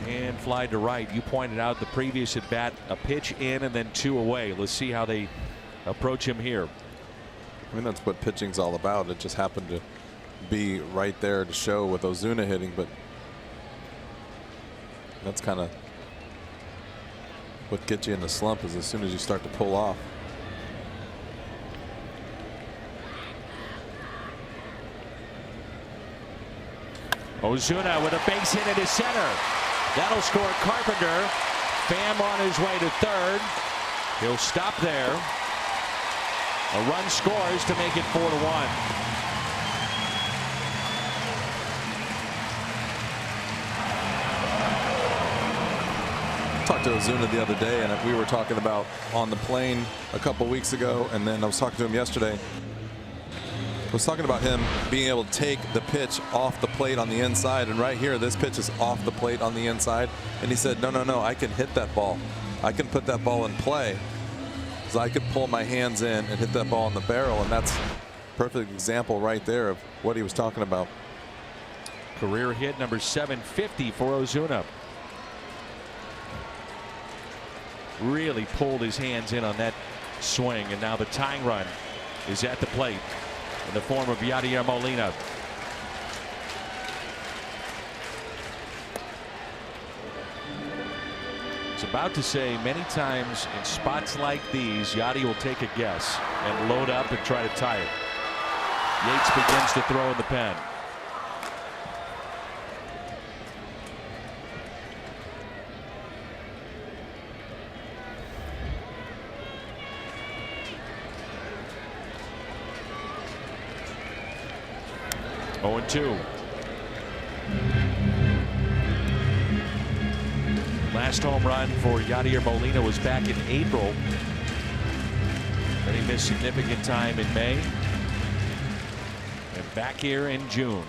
and fly to right. You pointed out the previous at bat, a pitch in and then 2 away. Let's see how they approach him here. I mean, that's what pitching's all about. It just happened to be right there to show with Ozuna hitting, but that's kind of what gets you in the slump, is as soon as you start to pull off. Ozuna with a base hit into center. That'll score Carpenter. Pham on his way to third. He'll stop there. A run scores to make it 4-1. Talked to Ozuna the other day, and we were talking about on the plane a couple weeks ago, and then I was talking to him yesterday. was talking about him being able to take the pitch off the plate on the inside, and right here this pitch is off the plate on the inside, and he said no, I can hit that ball, I can put that ball in play, so I could pull my hands in and hit that ball in the barrel, and that's a perfect example right there of what he was talking about. Career hit number 750 for Ozuna. Really pulled his hands in on that swing, and now the tying run is at the plate in the form of Yadier Molina. I was about to say, many times in spots like these, Yadi will take a guess and load up and try to tie it. Yates begins to throw in the pen. Oh, 2. Last home run for Yadier Molina was back in April. Then he missed significant time in May. And back here in June.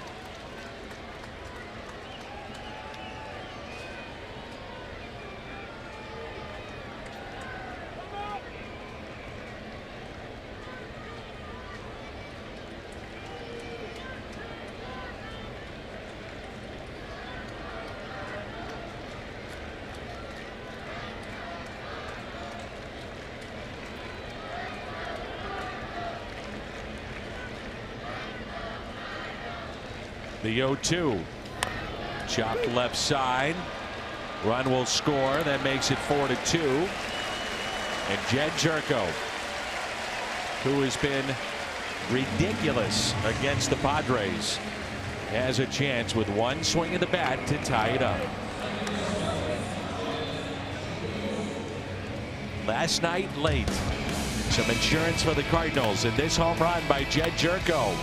The 0-2. Chopped left side. Run will score. That makes it 4-2. And Jed Jerko, who has been ridiculous against the Padres, has a chance with one swing of the bat to tie it up. Last night late, some insurance for the Cardinals in this home run by Jed Jerko.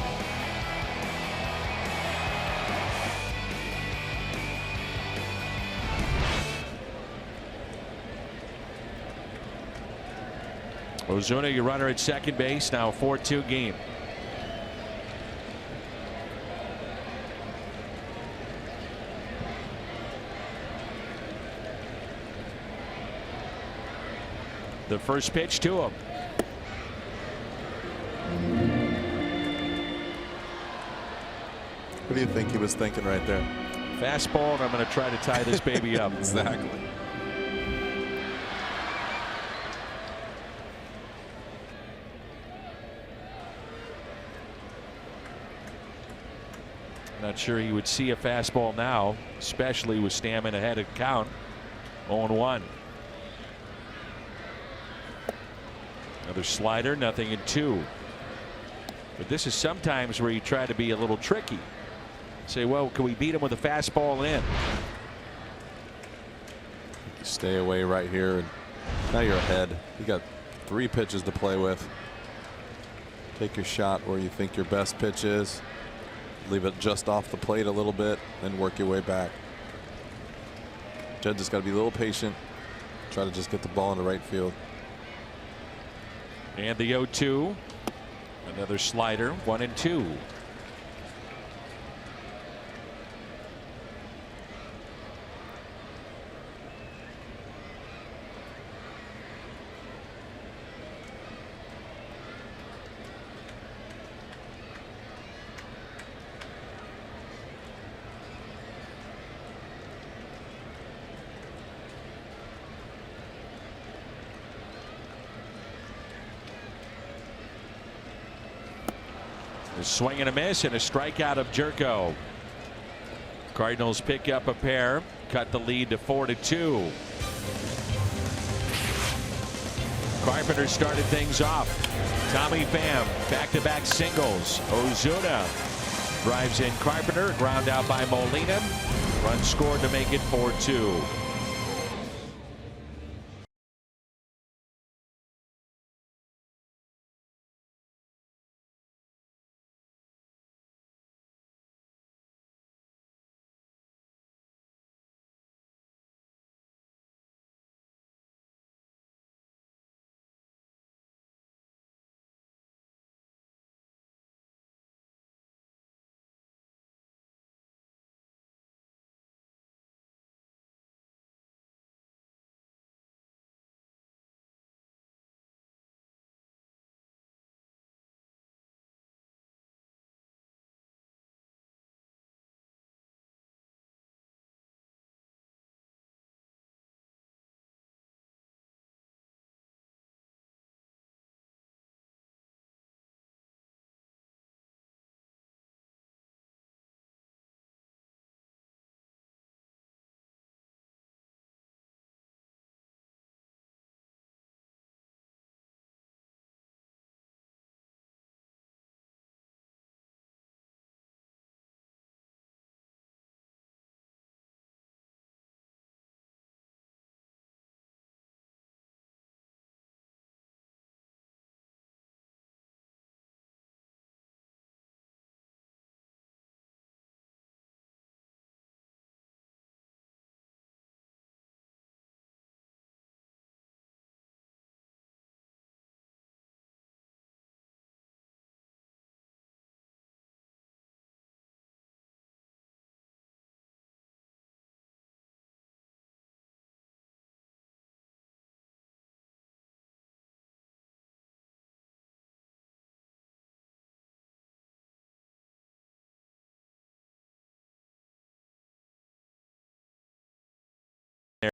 Ozuna, your runner at second base, now a 4-2 game. The first pitch to him. What do you think he was thinking right there? Fastball, and I'm going to try to tie this baby up. Exactly. Not sure he would see a fastball now, especially with Stammen ahead of count. 0-1. Another slider, nothing in 2. But this is sometimes where you try to be a little tricky. Say, well, can we beat him with a fastball in? You stay away right here, and now you're ahead. You got 3 pitches to play with. Take your shot where you think your best pitch is. Leave it just off the plate a little bit, then work your way back. Jed just got to be a little patient. Try to just get the ball in the right field. And the 0-2. Another slider, 1-2. A swing and a miss and a strikeout of Jerko. Cardinals pick up a pair, cut the lead to 4-2. Carpenter started things off. Tommy Pham, back-to-back singles. Ozuna drives in Carpenter, ground out by Molina. Run scored to make it 4-2.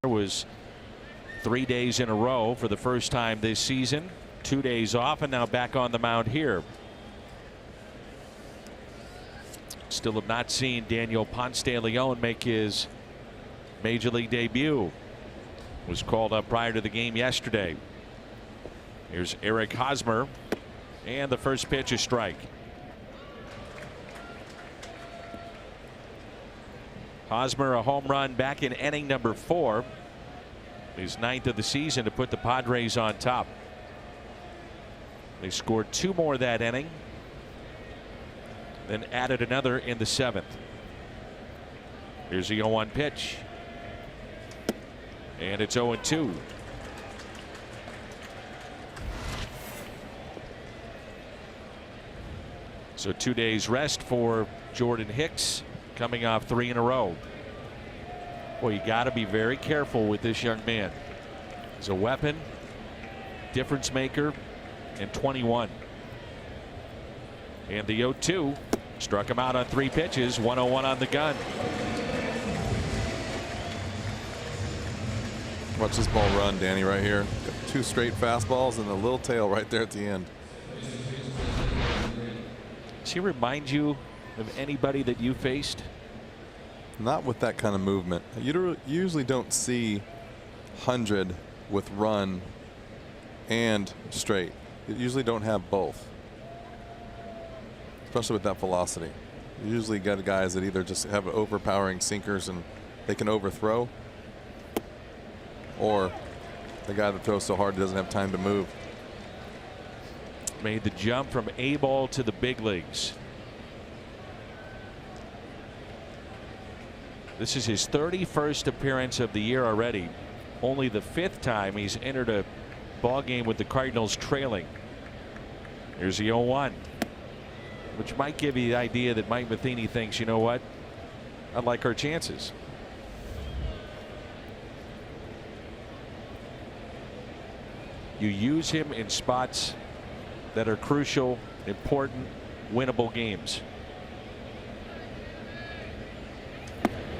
was 3 days in a row for the first time this season. 2 days off and now back on the mound here. Still have not seen Daniel Ponce de Leon make his major league debut. Was called up prior to the game yesterday. Here's Eric Hosmer, and the first pitch is strike. Hosmer, a home run back in inning number 4. His 9th of the season to put the Padres on top. They scored 2 more that inning, then added another in the 7th. Here's the 0-1 pitch. And it's 0-2. So 2 days rest for Jordan Hicks, coming off 3 in a row. Well, you got to be very careful with this young man. He's a weapon, difference maker, and 21. And the 0-2 struck him out on 3 pitches, 101 on the gun. Watch this ball run, Danny, right here. Got 2 straight fastballs and a little tail right there at the end. Does he remind you of anybody that you faced? Not with that kind of movement. You usually don't see 100 with run and straight. You usually don't have both, especially with that velocity. You usually get guys that either just have overpowering sinkers and they can overthrow, or the guy that throws so hard he doesn't have time to move. Made the jump from A ball to the big leagues. This is his 31st appearance of the year already. Only the 5th time he's entered a ball game with the Cardinals trailing. Here's the 0-1, which might give you the idea that Mike Matheny thinks, you know what, I like our chances. You use him in spots that are crucial, important, winnable games.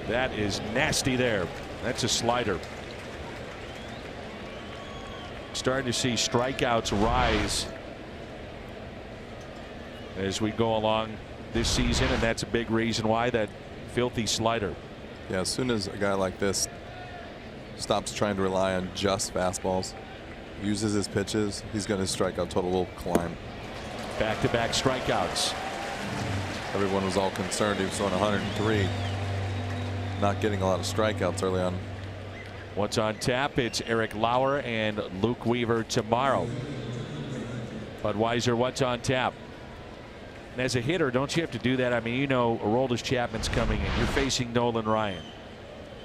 That is nasty there. That's a slider. Starting to see strikeouts rise as we go along this season, and that's a big reason why, that filthy slider. Yeah, as soon as a guy like this stops trying to rely on just fastballs, uses his pitches, he's going to strikeout total will climb. Back-to-back strikeouts. Everyone was all concerned he was throwing 103, not getting a lot of strikeouts early on. What's on tap? It's Eric Lauer and Luke Weaver tomorrow. Budweiser, what's on tap? And as a hitter, don't you have to do that? I mean, you know, Aroldis Chapman's coming in. You're facing Nolan Ryan,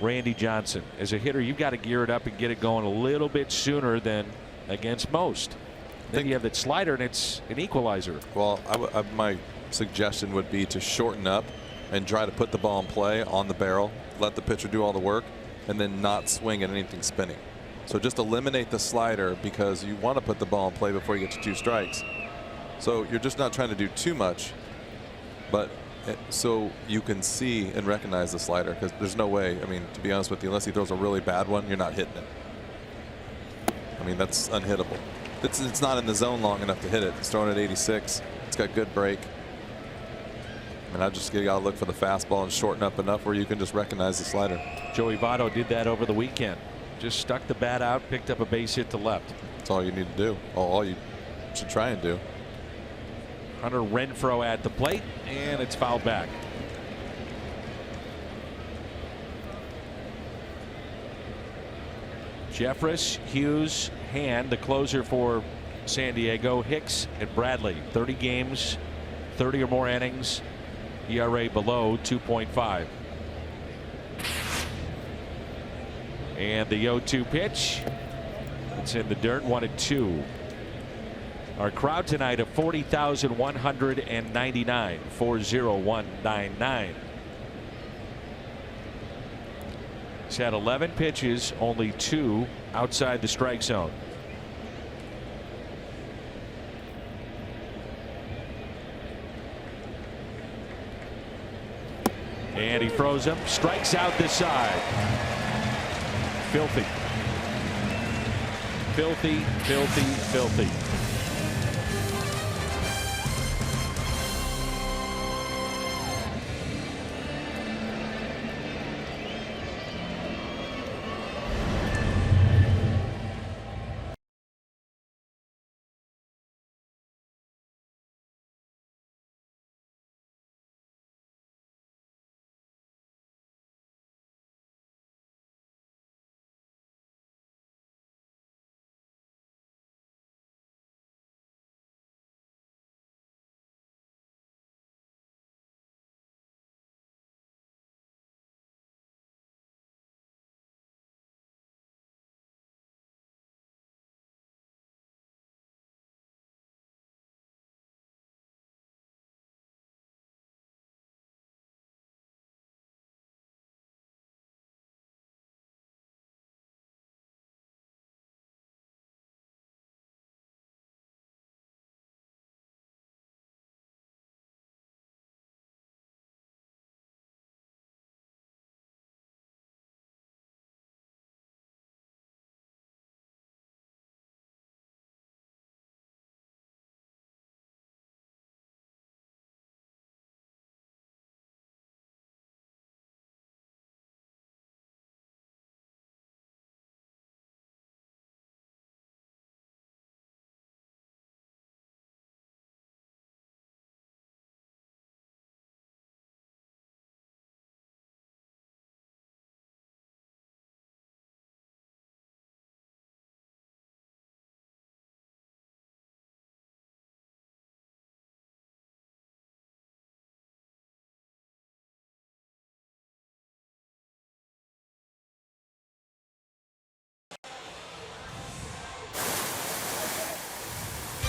Randy Johnson. As a hitter, you've got to gear it up and get it going a little bit sooner than against most. Then you have that slider, and it's an equalizer. Well, my suggestion would be to shorten up and try to put the ball in play on the barrel, let the pitcher do all the work, and then not swing at anything spinning. So just eliminate the slider, because you want to put the ball in play before you get to 2 strikes. So you're just not trying to do too much, but so you can see and recognize the slider, because there's no way, I mean, to be honest with you, unless he throws a really bad one, you're not hitting it. I mean, that's unhittable. It's not in the zone long enough to hit it. It's throwing at 86. It's got good break. I mean, I just got to look for the fastball and shorten up enough where you can just recognize the slider. Joey Votto did that over the weekend. Just stuck the bat out, picked up a base hit to left. That's all you need to do. All you should try and do. Hunter Renfroe at the plate, and it's fouled back. Jeffress, Hughes, Hand, the closer for San Diego, Hicks and Bradley. 30 games, 30 or more innings, ERA below 2.5. And the 0-2 pitch. It's in the dirt, 1-2. Our crowd tonight of 40,199, 40199. He's had 11 pitches, only 2 outside the strike zone. And he throws him, strikes out this side. filthy. Filthy, filthy, filthy.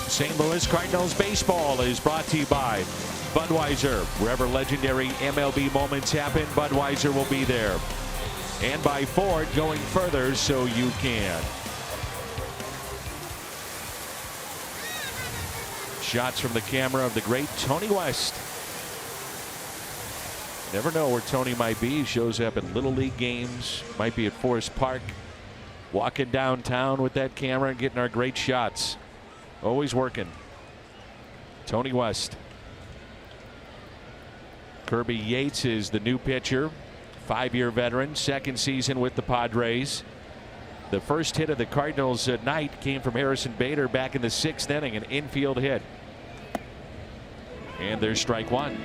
St. Louis Cardinals baseball is brought to you by Budweiser. Wherever legendary MLB moments happen, Budweiser will be there. And by Ford, going further so you can. Shots from the camera of the great Tony West. Never know where Tony might be. He shows up at Little League games, might be at Forest Park, walking downtown with that camera and getting our great shots. Always working. Tony West. Kirby Yates is the new pitcher. 5-year veteran, second season with the Padres. The first hit of the Cardinals at night came from Harrison Bader back in the 6th inning, an infield hit. And there's strike one.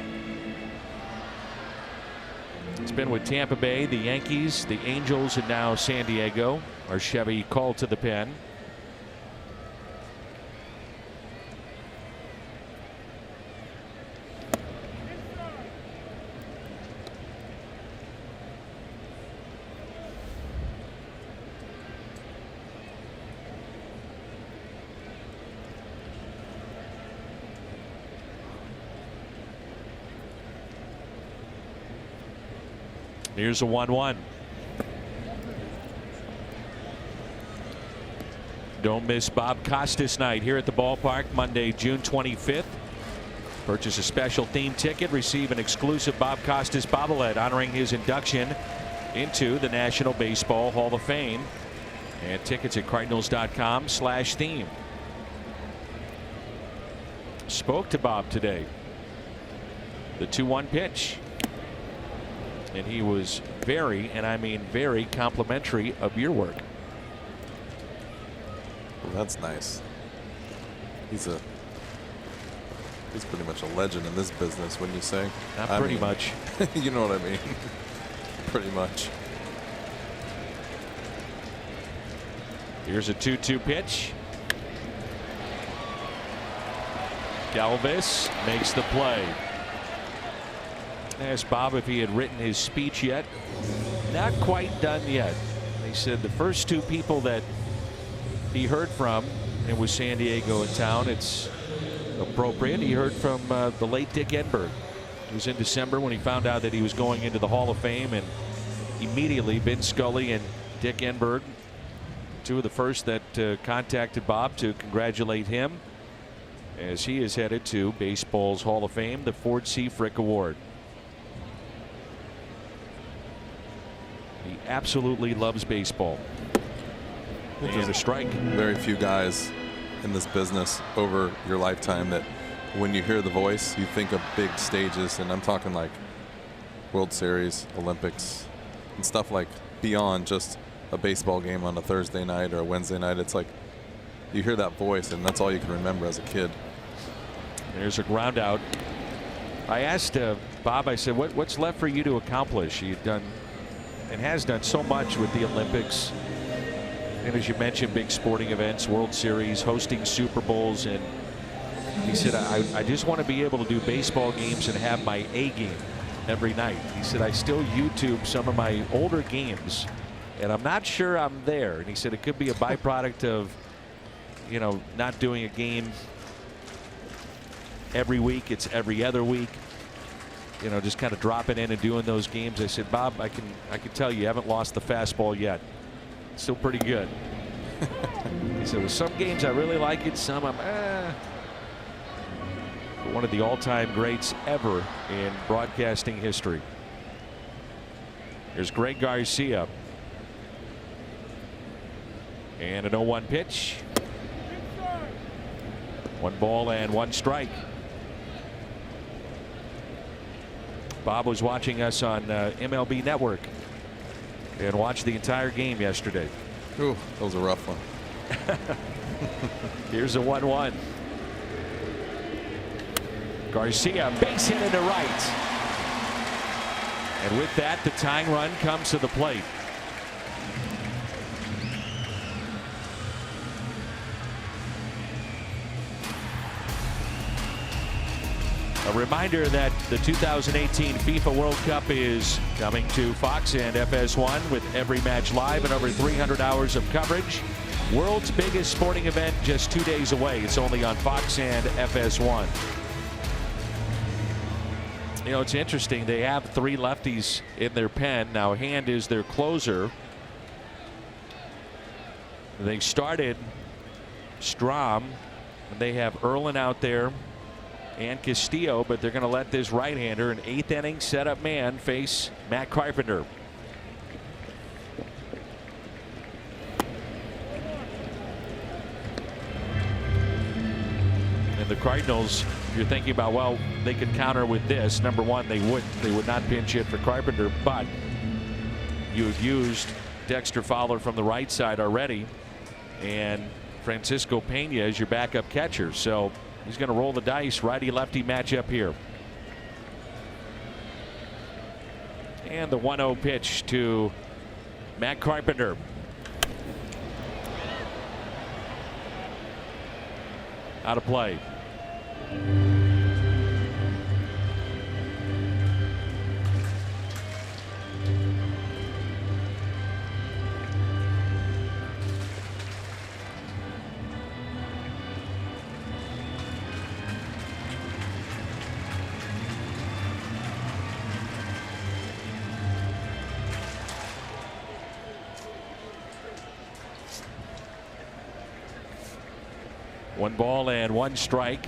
It's been with Tampa Bay, the Yankees, the Angels, and now San Diego. Our Chevy called to the pen. Here's a 1-1. Don't miss Bob Costas night here at the ballpark Monday, June 25th. Purchase a special theme ticket, receive an exclusive Bob Costas bobblehead honoring his induction into the National Baseball Hall of Fame. And tickets at cardinals.com/theme. Spoke to Bob today. The 2-1 pitch. And he was very, and I mean very, complimentary of your work. Well, that's nice. He's pretty much a legend in this business, wouldn't you say? Not pretty much. You know what I mean. Pretty much. Here's a 2-2 pitch. Galvis makes the play. I asked Bob if he had written his speech yet. Not quite done yet. He said the first two people that he heard from, it was San Diego in town. It's appropriate. He heard from the late Dick Enberg. It was in December when he found out that he was going into the Hall of Fame, and immediately Vin Scully and Dick Enberg, two of the first that contacted Bob to congratulate him as he is headed to baseball's Hall of Fame, the Ford C. Frick Award. The absolutely loves baseball. And a strike. Very few guys in this business over your lifetime that when you hear the voice, you think of big stages, and I'm talking like World Series, Olympics, and stuff like beyond just a baseball game on a Thursday night or a Wednesday night. It's like you hear that voice, and that's all you can remember as a kid. There's a ground out. I asked Bob, I said, what's left for you to accomplish? You've done and has done so much with the Olympics. And as you mentioned, big sporting events, World Series, hosting Super Bowls. And he said, I just want to be able to do baseball games and have my A game every night. He said, I still YouTube some of my older games, and I'm not sure I'm there. And he said it could be a byproduct of, you know, not doing a game every week. It's every other week. You know, just kind of dropping in and doing those games. I said, Bob, I can tell you haven't lost the fastball yet. It's still pretty good. He said, with some games I really like it, some I'm But one of the all-time greats ever in broadcasting history. Here's Greg Garcia. And an 0-1 pitch. 1 ball and 1 strike. Bob was watching us on MLB Network and watched the entire game yesterday. Ooh, that was a rough one. Here's a 1-1. Garcia, base hit into right. And with that, the tying run comes to the plate. A reminder that the 2018 FIFA World Cup is coming to Fox and FS1 with every match live and over 300 hours of coverage. World's biggest sporting event just 2 days away. It's only on Fox and FS1. You know, it's interesting. They have 3 lefties in their pen. Now, Hand is their closer. They started Strom, and they have Erlin out there and Castillo, but they're going to let this right-hander, an 8th inning setup man, face Matt Carpenter. And the Cardinals, you're thinking about, well, they could counter with this. Number one, they would not pinch hit for Carpenter, but you've used Dexter Fowler from the right side already, and Francisco Pena is your backup catcher. So he's going to roll the dice. Righty-lefty matchup here. And the 1-0 pitch to Matt Carpenter. Out of play. One ball and 1 strike.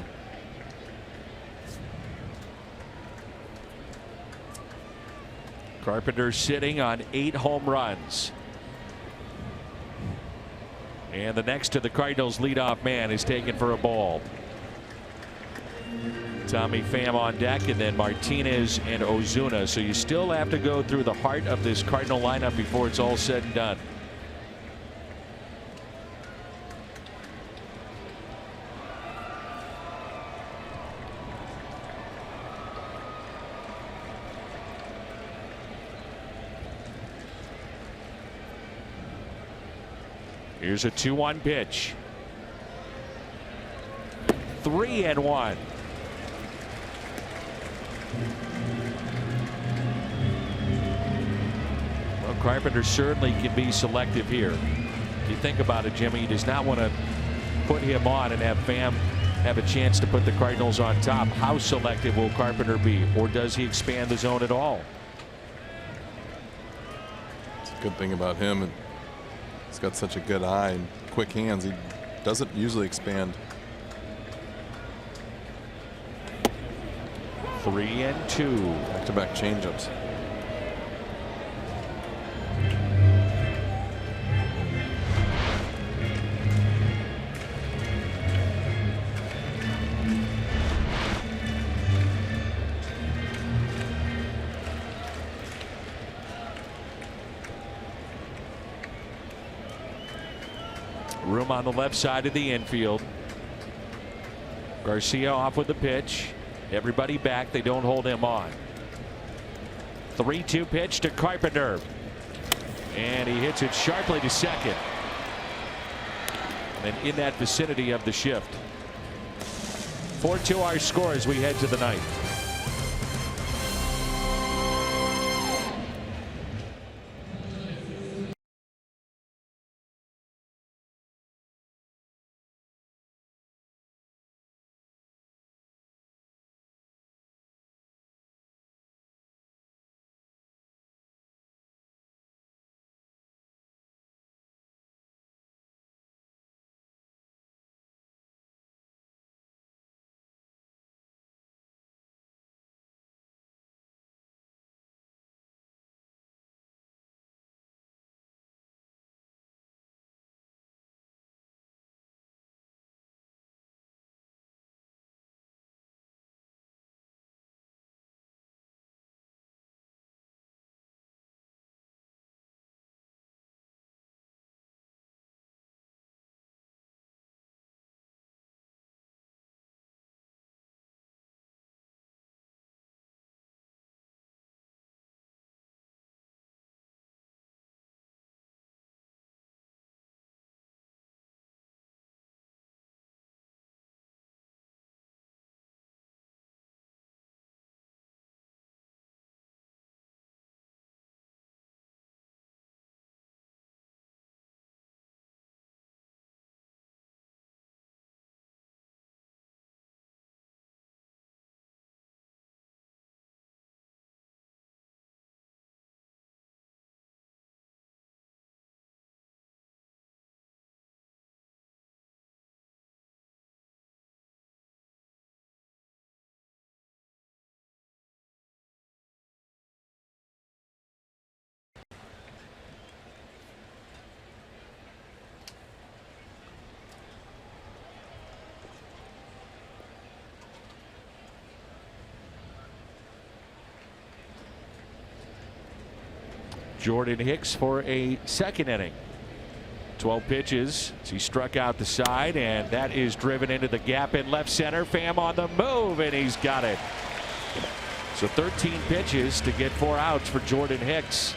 Carpenter sitting on 8 home runs. And the next to the Cardinals leadoff man is taken for a ball. Tommy Pham on deck, and then Martinez and Ozuna. So you still have to go through the heart of this Cardinal lineup before it's all said and done. Here's a 2-1 pitch. 3-1. Well, Carpenter certainly can be selective here. If you think about it, Jimmy, he does not want to put him on and have Pham have a chance to put the Cardinals on top. How selective will Carpenter be, or does he expand the zone at all? It's a good thing about him, and he's got such a good eye and quick hands. He doesn't usually expand. 3-2. Back-to-back changeups. Room on the left side of the infield. Garcia off with the pitch. Everybody back. They don't hold him on. 3-2 pitch to Carpenter. And he hits it sharply to second. And in that vicinity of the shift. 4-2 our score as we head to the ninth. Jordan Hicks for a second inning. 12 pitches as he struck out the side, and that is driven into the gap in left center. Pham on the move, and he's got it. So 13 pitches to get 4 outs for Jordan Hicks.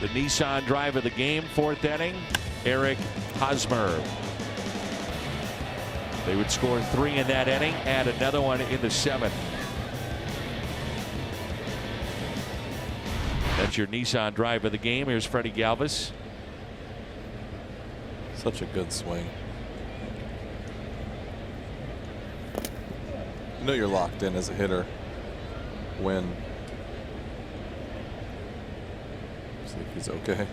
The Nissan drive of the game, 4th inning. Eric Hosmer. They would score 3 in that inning, add another one in the 7th. That's your Nissan drive of the game. Here's Freddie Galvis. Such a good swing. You know you're locked in as a hitter when. See if he's okay.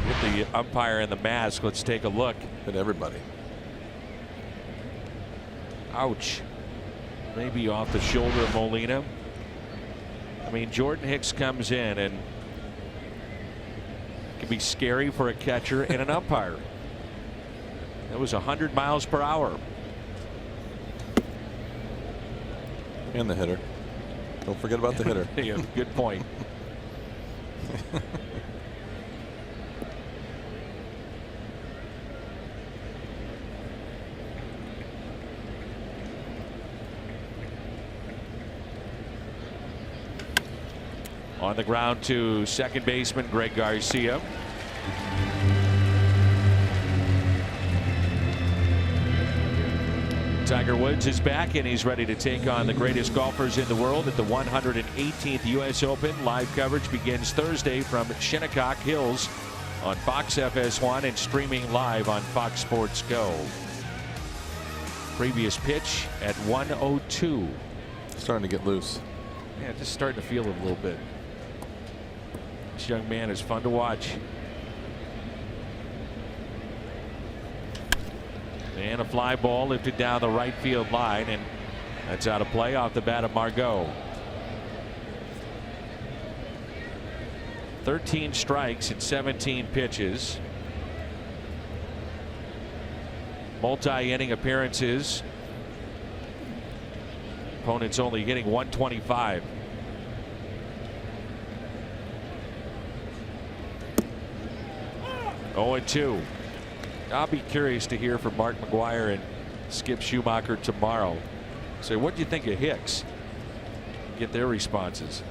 Hit the umpire in the mask. Let's take a look. Hit everybody. Ouch. Maybe off the shoulder of Molina. I mean, Jordan Hicks comes in and it can be scary for a catcher and an umpire. That was 100 miles per hour. And the hitter. Don't forget about the hitter. Yeah, good point. On the ground to second baseman Greg Garcia. Tiger Woods is back and he's ready to take on the greatest golfers in the world at the 118th U.S. Open. Live coverage begins Thursday from Shinnecock Hills on Fox FS1 and streaming live on Fox Sports Go. Previous pitch at 1:02. Starting to get loose. Yeah, just starting to feel it a little bit. This young man is fun to watch. And a fly ball lifted down the right field line, and that's out of play off the bat of Margot. 13 strikes in 17 pitches. multi-inning appearances. Opponents only hitting 125. Oh, and 2. I'll be curious to hear from Mark McGuire and Skip Schumacher tomorrow. So what do you think of Hicks? Get their responses.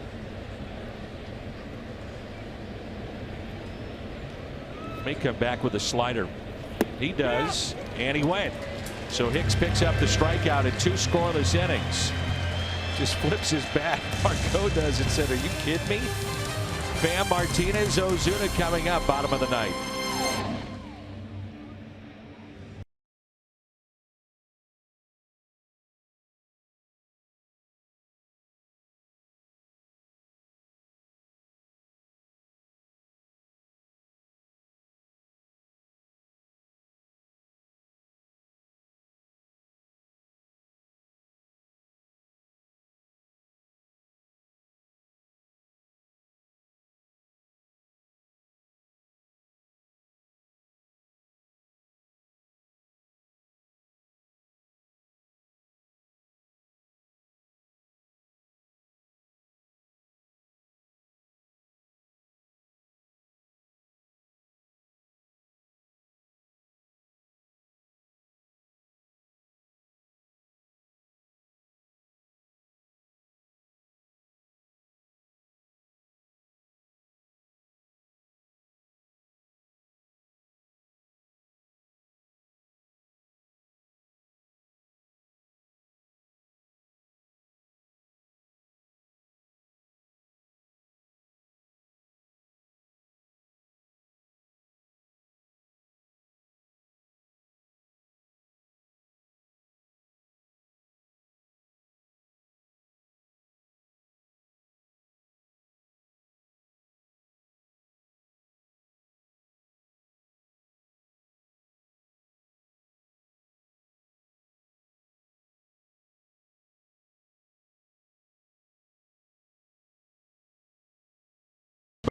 May come back with a slider. He does, and he went. So Hicks picks up the strikeout in 2 scoreless innings. Just flips his bat. Marco does and said, "Are you kidding me?" Bam Martinez, Ozuna coming up, bottom of the ninth.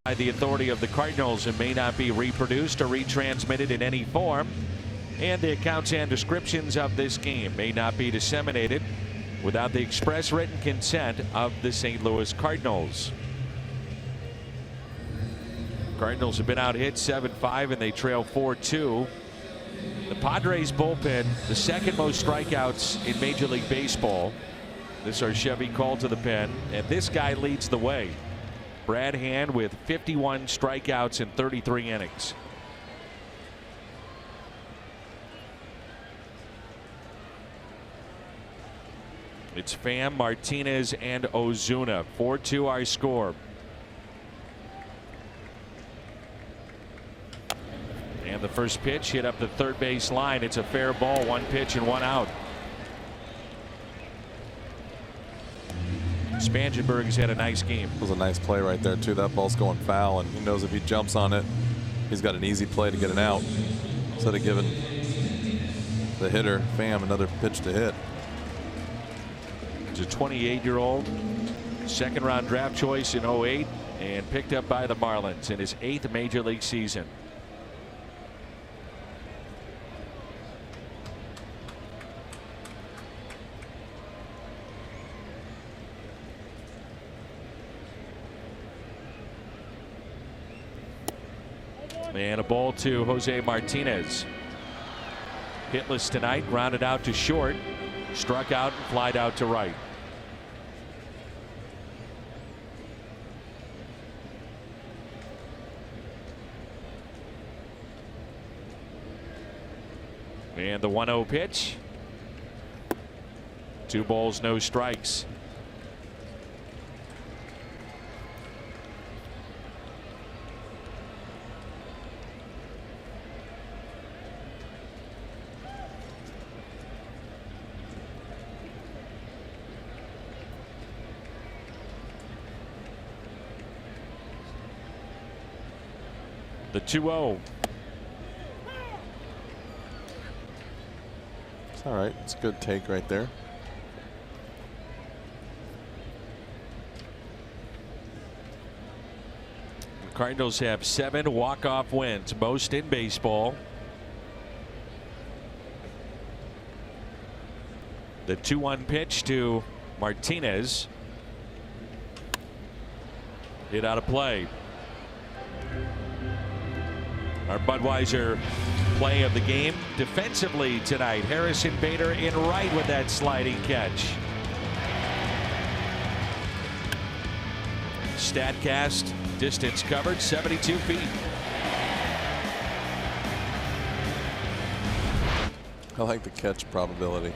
By the authority of the Cardinals and may not be reproduced or retransmitted in any form. And the accounts and descriptions of this game may not be disseminated without the express written consent of the St. Louis Cardinals. Cardinals have been out hit 7-5 and they trail 4-2. The Padres bullpen, the second most strikeouts in Major League Baseball. This is our Chevy call to the pen, and this guy leads the way. Brad Hand with 51 strikeouts in 33 innings. It's Pham, Martinez, and Ozuna. 4-2 our score. And the first pitch hit up the third base line. It's a fair ball. 1 pitch and 1 out. Spangenberg's had a nice game. It was a nice play right there too. That ball's going foul, and he knows if he jumps on it, he's got an easy play to get it out. Instead of giving the hitter Pham another pitch to hit. He's a 28-year-old, second-round draft choice in 08, and picked up by the Marlins in his 8th major league season. And a ball to Jose Martinez. Hitless tonight, grounded out to short, struck out and flied out to right. And the 1-0 pitch. 2 balls, no strikes. The 2-0. It's all right. It's a good take right there. The Cardinals have 7 walk-off wins, most in baseball. The 2-1 pitch to Martinez. Hit out of play. Our Budweiser play of the game defensively tonight. Harrison Bader in right with that sliding catch. Statcast distance covered 72 feet. I like the catch probability.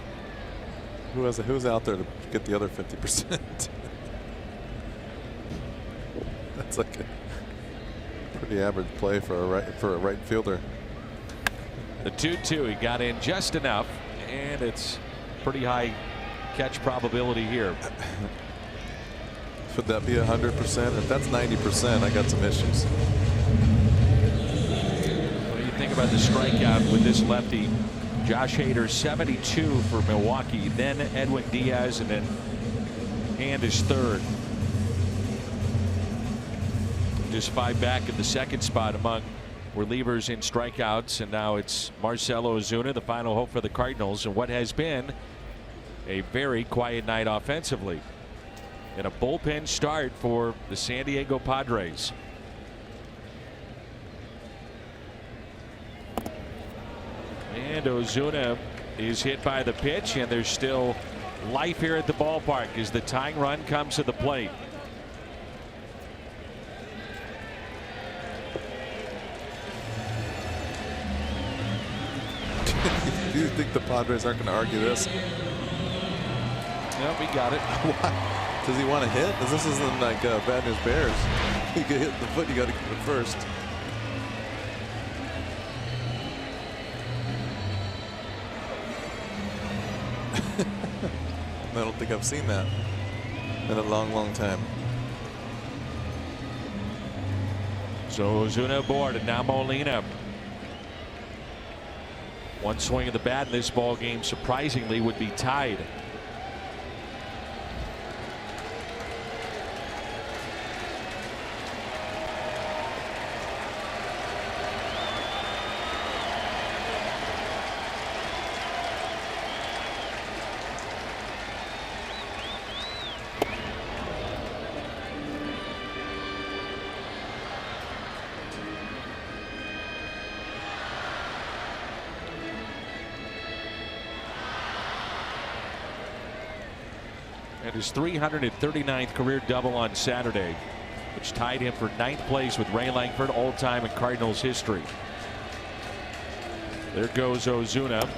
Who's out there to get the other 50%? That's like a pretty average play for a right fielder. The 2-2, he got in just enough, and it's pretty high catch probability here. Should that be 100%? If that's 90%, I got some issues. What do you think about the strikeout with this lefty? Josh Hader 72 for Milwaukee, then Edwin Diaz, and then Hand is third. Just 5 back in the second spot among relievers in strikeouts, and now it's Marcell Ozuna, the final hope for the Cardinals, and what has been a very quiet night offensively. And a bullpen start for the San Diego Padres. And Ozuna is hit by the pitch, and there's still life here at the ballpark as the tying run comes to the plate. Do you think the Padres aren't going to argue this? No, we got it. Does he want to hit? This isn't like Bad News Bears. You get hit in the foot, you got to get it first. I don't think I've seen that in a long time. So Ozuna aboard, and now Molina. One swing of the bat in this ball game, surprisingly, would be tied. And his 339th career double on Saturday, which tied him for 9th place with Ray Langford, all time in Cardinals history. There goes Ozuna,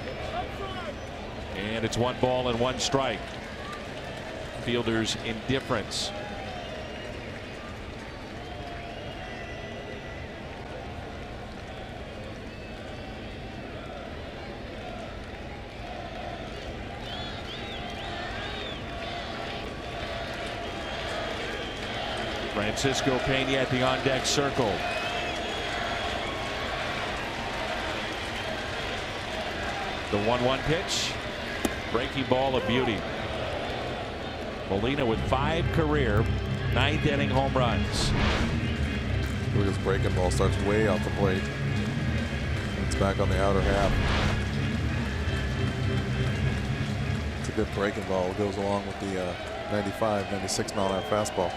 and it's 1 ball and 1 strike. Fielder's indifference. Francisco Peña at the on-deck circle. The 1-1 pitch. Breaking ball, a beauty. Molina with 5 career 9th inning home runs. Look at this breaking ball, starts way off the plate. It's back on the outer half. It's a good breaking ball. It goes along with the 95, 96 mile an hour fastball.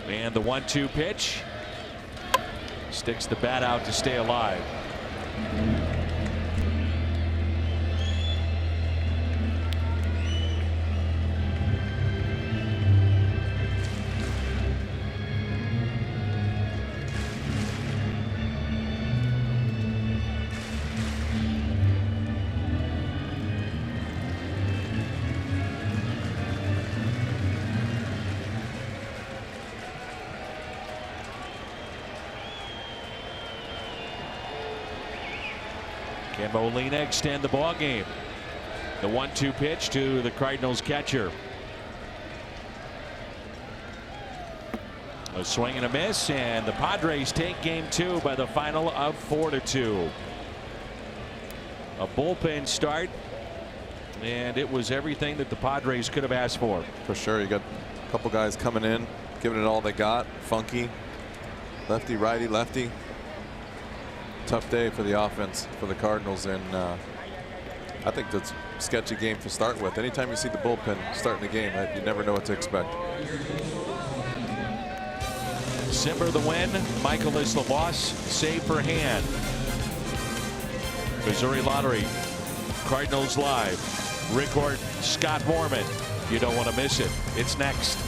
And the 1-2 pitch sticks the bat out to stay alive. Can Molina extend the ball game? The 1-2 pitch to the Cardinals catcher. A swing and a miss, and the Padres take game 2 by the final of 4-2. A bullpen start, and it was everything that the Padres could have asked for. For sure, you got Couple guys coming in, giving it all they got. Funky, lefty, righty, lefty. Tough day for the offense for the Cardinals, and I think that's a sketchy game to start with. Anytime you see the bullpen starting the game, you never know what to expect. Simber the win. Michael is the loss. Save for hand. Missouri Lottery. Cardinals Live. Rick Ort, Scott Mormon. You don't want to miss it. It's next.